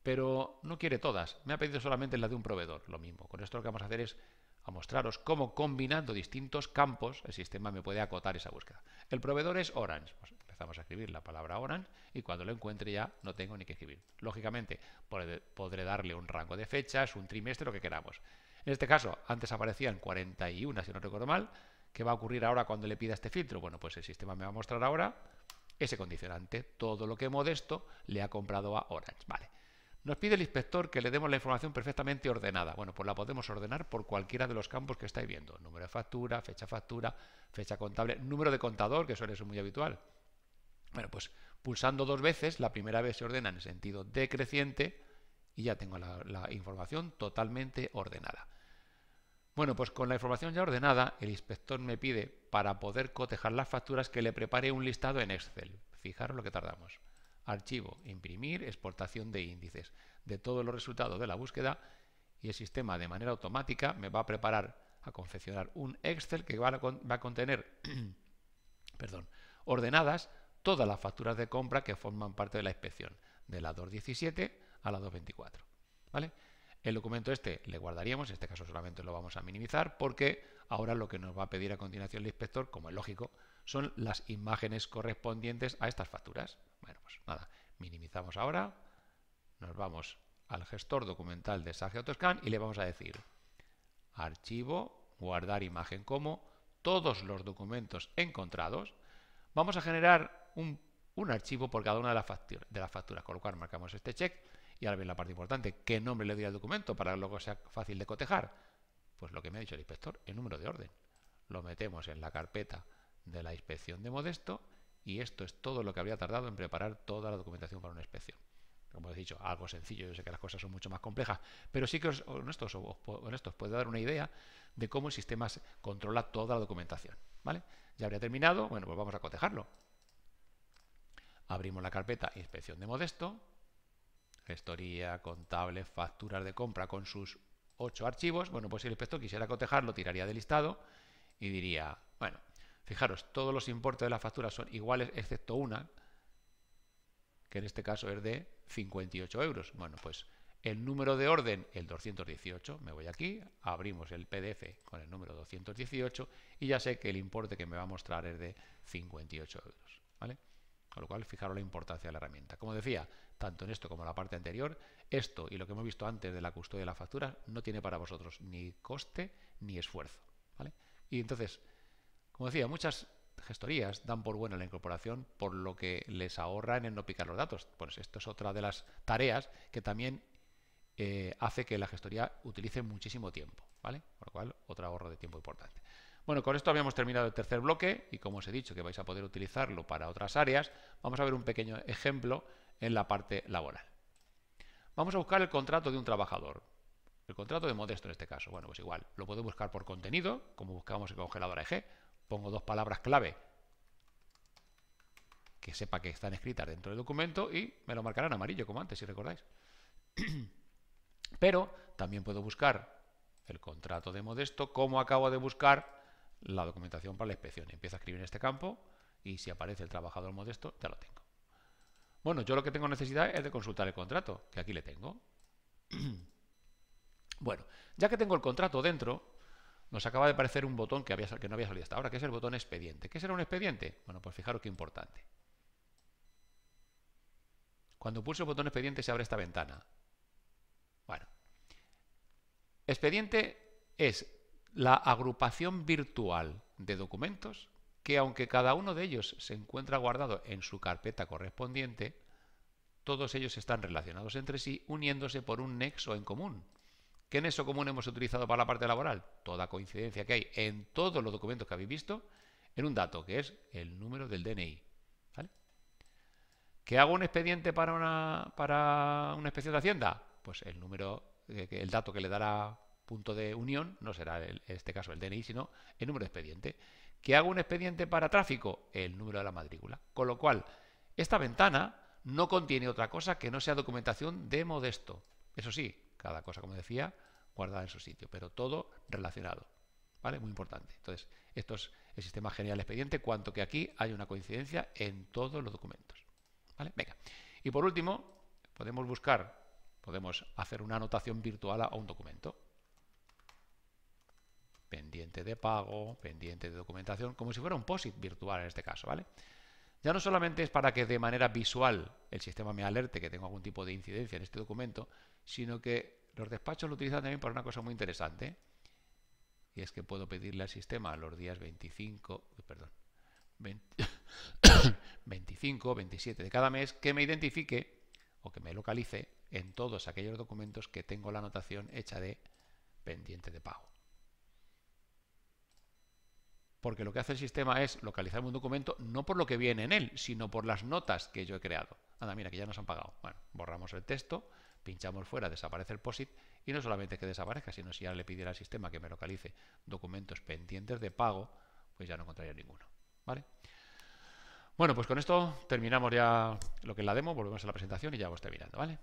Pero no quiere todas, me ha pedido solamente la de un proveedor. Lo mismo, con esto lo que vamos a hacer es a mostraros cómo combinando distintos campos el sistema me puede acotar esa búsqueda. El proveedor es Orange. Pues empezamos a escribir la palabra Orange y cuando lo encuentre ya no tengo ni que escribir. Lógicamente podré darle un rango de fechas, un trimestre, lo que queramos. En este caso, antes aparecían 41, si no recuerdo mal. ¿Qué va a ocurrir ahora cuando le pida este filtro? Bueno, pues el sistema me va a mostrar ahora ese condicionante, todo lo que Modesto le ha comprado a Orange. Vale. Nos pide el inspector que le demos la información perfectamente ordenada. Bueno, pues la podemos ordenar por cualquiera de los campos que estáis viendo. Número de factura, fecha contable, número de contador, que suele ser muy habitual. Bueno, pues pulsando 2 veces, la primera vez se ordena en sentido decreciente y ya tengo la información totalmente ordenada. Bueno, pues con la información ya ordenada, el inspector me pide, para poder cotejar las facturas, que le prepare un listado en Excel. Fijaros lo que tardamos. Archivo, imprimir, exportación de índices de todos los resultados de la búsqueda y el sistema de manera automática me va a preparar a confeccionar un Excel que va a contener perdón, ordenadas todas las facturas de compra que forman parte de la inspección, de la 217 a la 224. ¿Vale? El documento este le guardaríamos, en este caso solamente lo vamos a minimizar, porque ahora lo que nos va a pedir a continuación el inspector, como es lógico, son las imágenes correspondientes a estas facturas. Bueno, pues nada, minimizamos ahora, nos vamos al gestor documental de Sage AutoScan y le vamos a decir archivo, guardar imagen como, todos los documentos encontrados. Vamos a generar un archivo por cada una de las facturas, con lo cual marcamos este check y ahora viene la parte importante, ¿qué nombre le doy al documento para que luego sea fácil de cotejar? Pues lo que me ha dicho el inspector, el número de orden. Lo metemos en la carpeta de la inspección de Modesto y esto es todo lo que habría tardado en preparar toda la documentación para una inspección. Como he dicho, algo sencillo, yo sé que las cosas son mucho más complejas, pero sí que con esto os puede dar una idea de cómo el sistema controla toda la documentación. ¿Vale? Ya habría terminado, bueno, pues vamos a cotejarlo. Abrimos la carpeta Inspección de Modesto, gestoría, contable, facturas de compra con sus 8 archivos. Bueno, pues si el inspector quisiera cotejarlo, tiraría de listado y diría, bueno, fijaros, todos los importes de las facturas son iguales excepto una, que en este caso es de 58 euros. Bueno, pues el número de orden, el 218, me voy aquí, abrimos el PDF con el número 218 y ya sé que el importe que me va a mostrar es de 58 euros. ¿Vale? Con lo cual, fijaros la importancia de la herramienta. Como decía, tanto en esto como en la parte anterior, esto y lo que hemos visto antes de la custodia de la factura no tiene para vosotros ni coste ni esfuerzo. ¿Vale? Y entonces, como decía, muchas gestorías dan por buena la incorporación por lo que les ahorra en el no picar los datos. Pues esto es otra de las tareas que también hace que la gestoría utilice muchísimo tiempo. ¿Vale? Con lo cual, otro ahorro de tiempo importante. Bueno, con esto habíamos terminado el tercer bloque y como os he dicho que vais a poder utilizarlo para otras áreas, vamos a ver un pequeño ejemplo en la parte laboral. Vamos a buscar el contrato de un trabajador. El contrato de Modesto en este caso. Bueno, pues igual, lo puedo buscar por contenido, como buscamos en Congelador AEG. Pongo 2 palabras clave que sepa que están escritas dentro del documento y me lo marcarán en amarillo, como antes, si recordáis. Pero también puedo buscar el contrato de Modesto como acabo de buscar la documentación para la inspección. Empiezo a escribir en este campo y si aparece el trabajador Modesto, ya lo tengo. Bueno, yo lo que tengo necesidad es de consultar el contrato, que aquí le tengo. Bueno, ya que tengo el contrato dentro, nos acaba de aparecer un botón que no había salido hasta ahora, que es el botón expediente. ¿Qué será un expediente? Bueno, pues fijaros qué importante. Cuando pulso el botón expediente se abre esta ventana. Bueno, expediente es la agrupación virtual de documentos que, aunque cada uno de ellos se encuentra guardado en su carpeta correspondiente, todos ellos están relacionados entre sí uniéndose por un nexo en común. ¿Qué nexo común hemos utilizado para la parte laboral? Toda coincidencia que hay en todos los documentos que habéis visto en un dato, que es el número del DNI. ¿Vale? ¿Que hago un expediente para una inspección de Hacienda? Pues el número, el dato que le dará punto de unión no será en este caso el DNI, sino el número de expediente. ¿Que hago un expediente para tráfico? El número de la matrícula. Con lo cual, esta ventana no contiene otra cosa que no sea documentación de Modesto. Eso sí, cada cosa, como decía, guardada en su sitio, pero todo relacionado. ¿Vale? Muy importante. Entonces, esto es el sistema general expediente, cuanto que aquí hay una coincidencia en todos los documentos. ¿Vale? Venga. Y por último, podemos hacer una anotación virtual a un documento. Pendiente de pago, pendiente de documentación, como si fuera un POSIT virtual en este caso, ¿vale? Ya no solamente es para que de manera visual el sistema me alerte que tengo algún tipo de incidencia en este documento, sino que los despachos lo utilizan también para una cosa muy interesante, y es que puedo pedirle al sistema los días 25, 25, 27 de cada mes que me identifique o que me localice en todos aquellos documentos que tengo la anotación hecha de pendiente de pago. Porque lo que hace el sistema es localizarme un documento no por lo que viene en él, sino por las notas que yo he creado. Anda, mira, que ya nos han pagado. Bueno, borramos el texto, pinchamos fuera, desaparece el POSIT y no solamente que desaparezca, sino si ya le pidiera al sistema que me localice documentos pendientes de pago, pues ya no encontraría ninguno. ¿Vale? Bueno, pues con esto terminamos ya lo que es la demo, volvemos a la presentación y ya vamos terminando, ¿vale?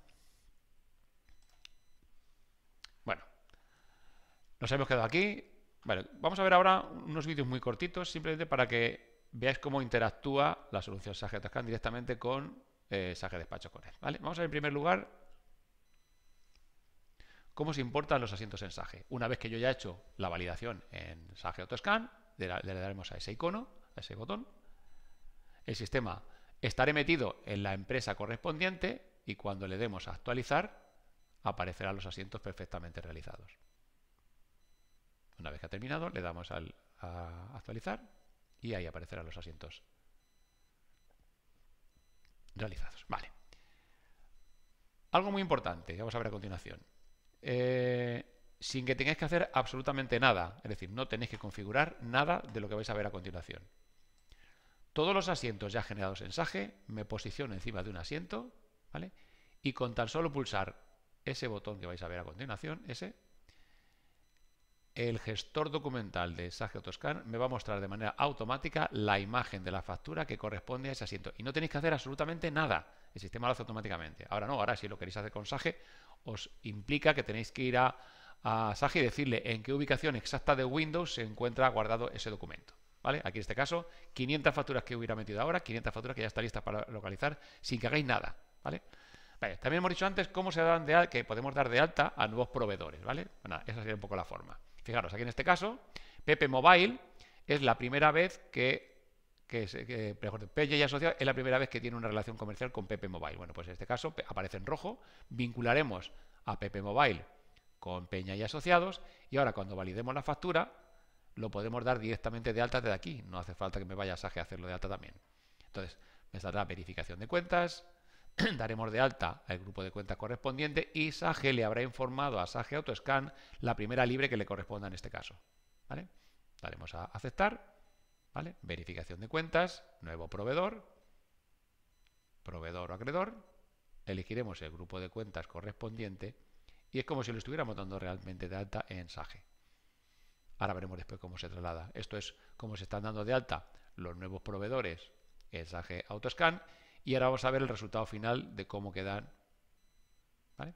Bueno, nos hemos quedado aquí. Vale, vamos a ver ahora unos vídeos muy cortitos, simplemente para que veáis cómo interactúa la solución Sage AutoScan directamente con Sage Despacho Connect. ¿Vale? Vamos a ver en primer lugar cómo se importan los asientos en Sage. Una vez que yo ya he hecho la validación en Sage AutoScan, le daremos a ese icono, a ese botón. El sistema estará metido en la empresa correspondiente y cuando le demos a actualizar, aparecerán los asientos perfectamente realizados. Una vez que ha terminado, le damos a actualizar y ahí aparecerán los asientos realizados. Vale. Algo muy importante, vamos a ver a continuación. Sin que tengáis que hacer absolutamente nada, es decir, no tenéis que configurar nada de lo que vais a ver a continuación. Todos los asientos ya generados en Sage, me posiciono encima de un asiento, ¿vale? Y con tan solo pulsar ese botón que vais a ver a continuación, el gestor documental de Sage AutoScan me va a mostrar de manera automática la imagen de la factura que corresponde a ese asiento. Y no tenéis que hacer absolutamente nada. El sistema lo hace automáticamente. Ahora no, ahora si lo queréis hacer con Sage, os implica que tenéis que ir a Sage y decirle en qué ubicación exacta de Windows se encuentra guardado ese documento. ¿Vale? Aquí en este caso, 500 facturas que hubiera metido ahora, 500 facturas que ya están listas para localizar sin que hagáis nada. ¿Vale? Vale, también hemos dicho antes cómo se dan de alta, que podemos dar de alta a nuevos proveedores. ¿Vale? Bueno, esa sería un poco la forma. Fijaros, aquí en este caso, PP Mobile es la primera vez Peña y Asociados es la primera vez que tiene una relación comercial con PP Mobile. Bueno, pues en este caso aparece en rojo, vincularemos a PP Mobile con Peña y Asociados y ahora cuando validemos la factura lo podemos dar directamente de alta desde aquí. No hace falta que me vaya a Sage a hacerlo de alta también. Entonces, me saldrá verificación de cuentas, daremos de alta al grupo de cuentas correspondiente y Sage le habrá informado a Sage AutoScan la primera libre que le corresponda en este caso. ¿Vale? Daremos a aceptar, ¿vale? Verificación de cuentas, nuevo proveedor, proveedor o acreedor, elegiremos el grupo de cuentas correspondiente y es como si lo estuviéramos dando realmente de alta en Sage. Ahora veremos después cómo se traslada. Esto es cómo se están dando de alta los nuevos proveedores en Sage AutoScan y ahora vamos a ver el resultado final de cómo quedan, ¿vale?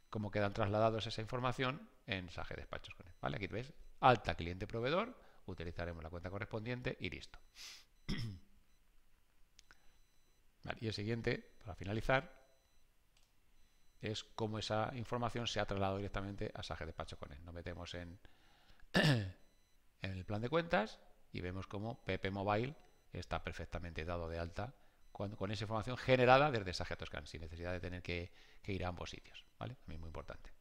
Cómo quedan trasladados esa información en Sage Despachos Connect, ¿vale? Aquí ves, alta cliente proveedor, utilizaremos la cuenta correspondiente y listo. Vale, y el siguiente, para finalizar, es cómo esa información se ha trasladado directamente a Sage Despachos Connect. Nos metemos en el plan de cuentas y vemos cómo PP Mobile está perfectamente dado de alta con esa información generada desde Sage AutoScan sin necesidad de tener que ir a ambos sitios, ¿vale? A mí es muy importante.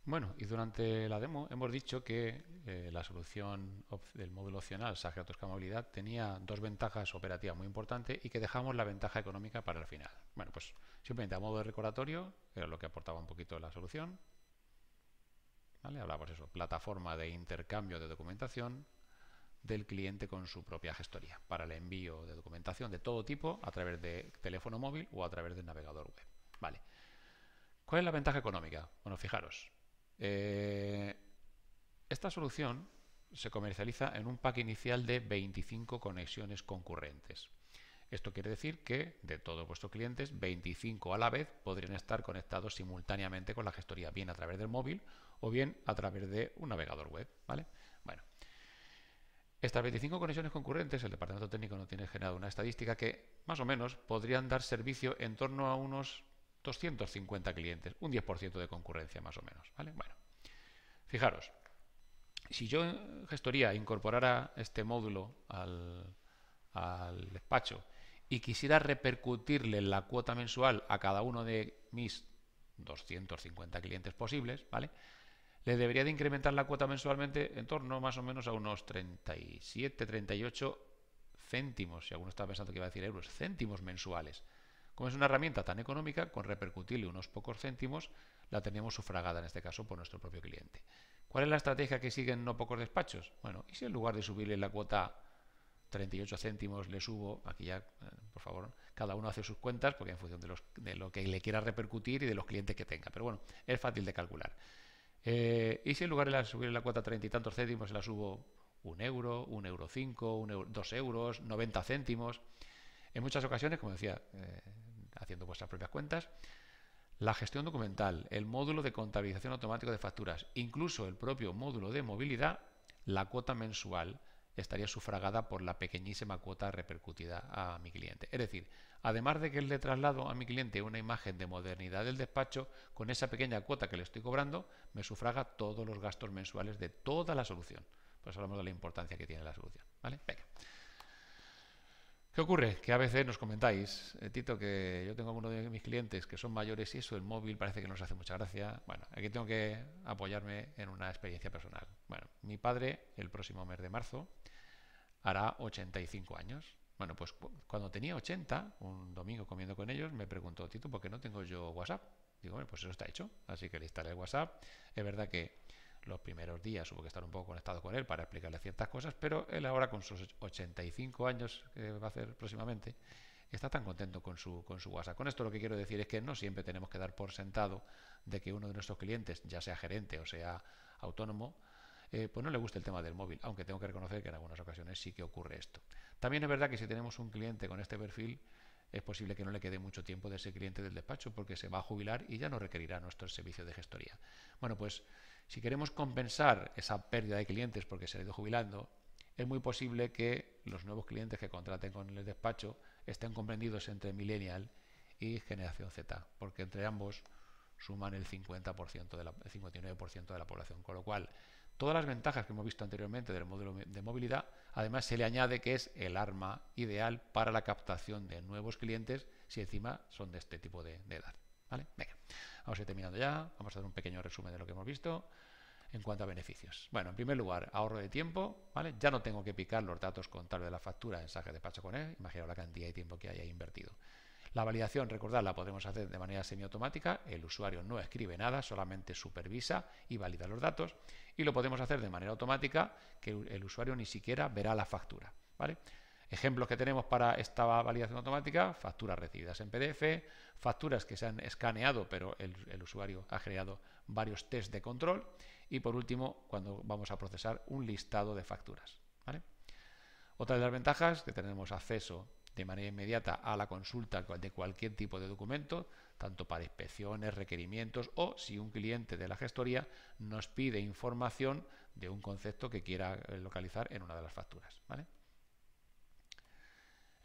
Bueno, y durante la demo hemos dicho que la solución del módulo opcional Sage AutoScan Movilidad tenía dos ventajas operativas muy importantes y que dejamos la ventaja económica para el final. Bueno, pues simplemente a modo de recordatorio, era lo que aportaba un poquito la solución. ¿Vale? Hablamos de eso, plataforma de intercambio de documentación del cliente con su propia gestoría para el envío de documentación de todo tipo a través de teléfono móvil o a través del navegador web. Vale. ¿Cuál es la ventaja económica? Bueno, fijaros. Esta solución se comercializa en un pack inicial de 25 conexiones concurrentes. Esto quiere decir que de todos vuestros clientes, 25 a la vez podrían estar conectados simultáneamente con la gestoría, bien a través del móvil o bien a través de un navegador web. ¿Vale? Bueno, estas 25 conexiones concurrentes, el departamento técnico no tiene generado una estadística que más o menos podrían dar servicio en torno a unos 250 clientes, un 10% de concurrencia más o menos. ¿Vale? Bueno, fijaros, si yo en gestoría incorporara este módulo al despacho y quisiera repercutirle la cuota mensual a cada uno de mis 250 clientes posibles, ¿vale? Le debería de incrementar la cuota mensualmente en torno más o menos a unos 37, 38 céntimos, si alguno está pensando que iba a decir euros, céntimos mensuales. Como es una herramienta tan económica, con repercutirle unos pocos céntimos, la teníamos sufragada en este caso por nuestro propio cliente. ¿Cuál es la estrategia que siguen no pocos despachos? Bueno, y si en lugar de subirle la cuota 38 céntimos le subo, aquí ya, por favor, cada uno hace sus cuentas, porque en función de lo que le quiera repercutir y de los clientes que tenga. Pero bueno, es fácil de calcular. Y si en lugar de subir la cuota 30 y tantos céntimos, la subo 1 euro, 1,05 €, 2 €, 90 céntimos. En muchas ocasiones, como decía, haciendo vuestras propias cuentas, la gestión documental, el módulo de contabilización automático de facturas, incluso el propio módulo de movilidad, la cuota mensual estaría sufragada por la pequeñísima cuota repercutida a mi cliente. Es decir, además de que le traslado a mi cliente una imagen de modernidad del despacho, con esa pequeña cuota que le estoy cobrando, me sufraga todos los gastos mensuales de toda la solución. Pues hablamos de la importancia que tiene la solución. ¿Vale? Venga. ¿Qué ocurre? Que a veces nos comentáis, Tito, que yo tengo algunos de mis clientes que son mayores y eso, el móvil parece que no nos hace mucha gracia. Bueno, aquí tengo que apoyarme en una experiencia personal. Bueno, mi padre, el próximo mes de marzo, hará 85 años. Bueno, pues cuando tenía 80, un domingo comiendo con ellos, me preguntó, Tito, ¿por qué no tengo yo WhatsApp? Digo, bueno, pues eso está hecho. Así que le instalé el WhatsApp. Es verdad que los primeros días hubo que estar un poco conectado con él para explicarle ciertas cosas, pero él ahora con sus 85 años que va a hacer próximamente, está tan contento con su WhatsApp. Con esto lo que quiero decir es que no siempre tenemos que dar por sentado de que uno de nuestros clientes, ya sea gerente o sea autónomo, pues no le gusta el tema del móvil, aunque tengo que reconocer que en algunas ocasiones sí que ocurre esto. También es verdad que si tenemos un cliente con este perfil, es posible que no le quede mucho tiempo de ese cliente del despacho porque se va a jubilar y ya no requerirá nuestro servicio de gestoría. Bueno, pues si queremos compensar esa pérdida de clientes porque se ha ido jubilando, es muy posible que los nuevos clientes que contraten con el despacho estén comprendidos entre Millennial y Generación Z, porque entre ambos suman el 50% el 59% de la población, con lo cual todas las ventajas que hemos visto anteriormente del módulo de movilidad, además se le añade que es el arma ideal para la captación de nuevos clientes si encima son de este tipo de edad. ¿Vale? Venga, vamos a ir terminando ya, vamos a dar un pequeño resumen de lo que hemos visto. En cuanto a beneficios, bueno, en primer lugar, ahorro de tiempo, ¿vale? Ya no tengo que picar los datos contables de la factura en Sage Despacho con él, imaginaos la cantidad de tiempo que haya invertido. La validación, recordad, la podemos hacer de manera semiautomática, el usuario no escribe nada, solamente supervisa y valida los datos, y lo podemos hacer de manera automática, que el usuario ni siquiera verá la factura, ¿vale? Ejemplos que tenemos para esta validación automática: facturas recibidas en PDF, facturas que se han escaneado pero el usuario ha generado varios test de control, y por último, cuando vamos a procesar un listado de facturas, ¿vale? Otra de las ventajas, que tenemos acceso de manera inmediata a la consulta de cualquier tipo de documento, tanto para inspecciones, requerimientos o si un cliente de la gestoría nos pide información de un concepto que quiera localizar en una de las facturas, ¿vale?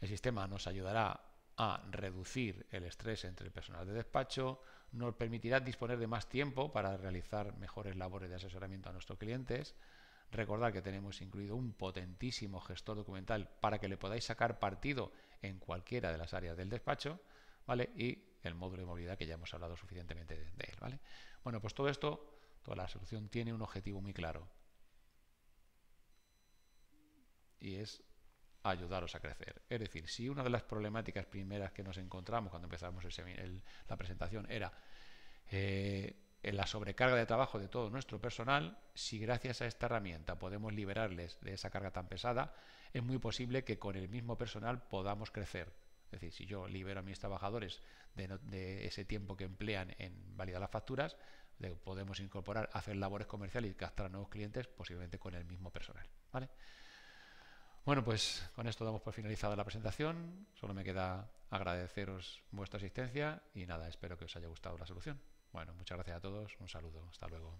El sistema nos ayudará a reducir el estrés entre el personal de despacho, nos permitirá disponer de más tiempo para realizar mejores labores de asesoramiento a nuestros clientes. Recordad que tenemos incluido un potentísimo gestor documental para que le podáis sacar partido en cualquiera de las áreas del despacho, ¿vale? Y el módulo de movilidad, que ya hemos hablado suficientemente de él, ¿vale? Bueno, pues todo esto, toda la solución tiene un objetivo muy claro, y es ayudaros a crecer. Es decir, si una de las problemáticas primeras que nos encontramos cuando empezamos la presentación era la sobrecarga de trabajo de todo nuestro personal, si gracias a esta herramienta podemos liberarles de esa carga tan pesada, es muy posible que con el mismo personal podamos crecer. Es decir, si yo libero a mis trabajadores de ese tiempo que emplean en validar las facturas, podemos incorporar, hacer labores comerciales y captar a nuevos clientes, posiblemente con el mismo personal, ¿vale? Bueno, pues con esto damos por finalizada la presentación. Solo me queda agradeceros vuestra asistencia y nada, espero que os haya gustado la solución. Bueno, muchas gracias a todos, un saludo, hasta luego.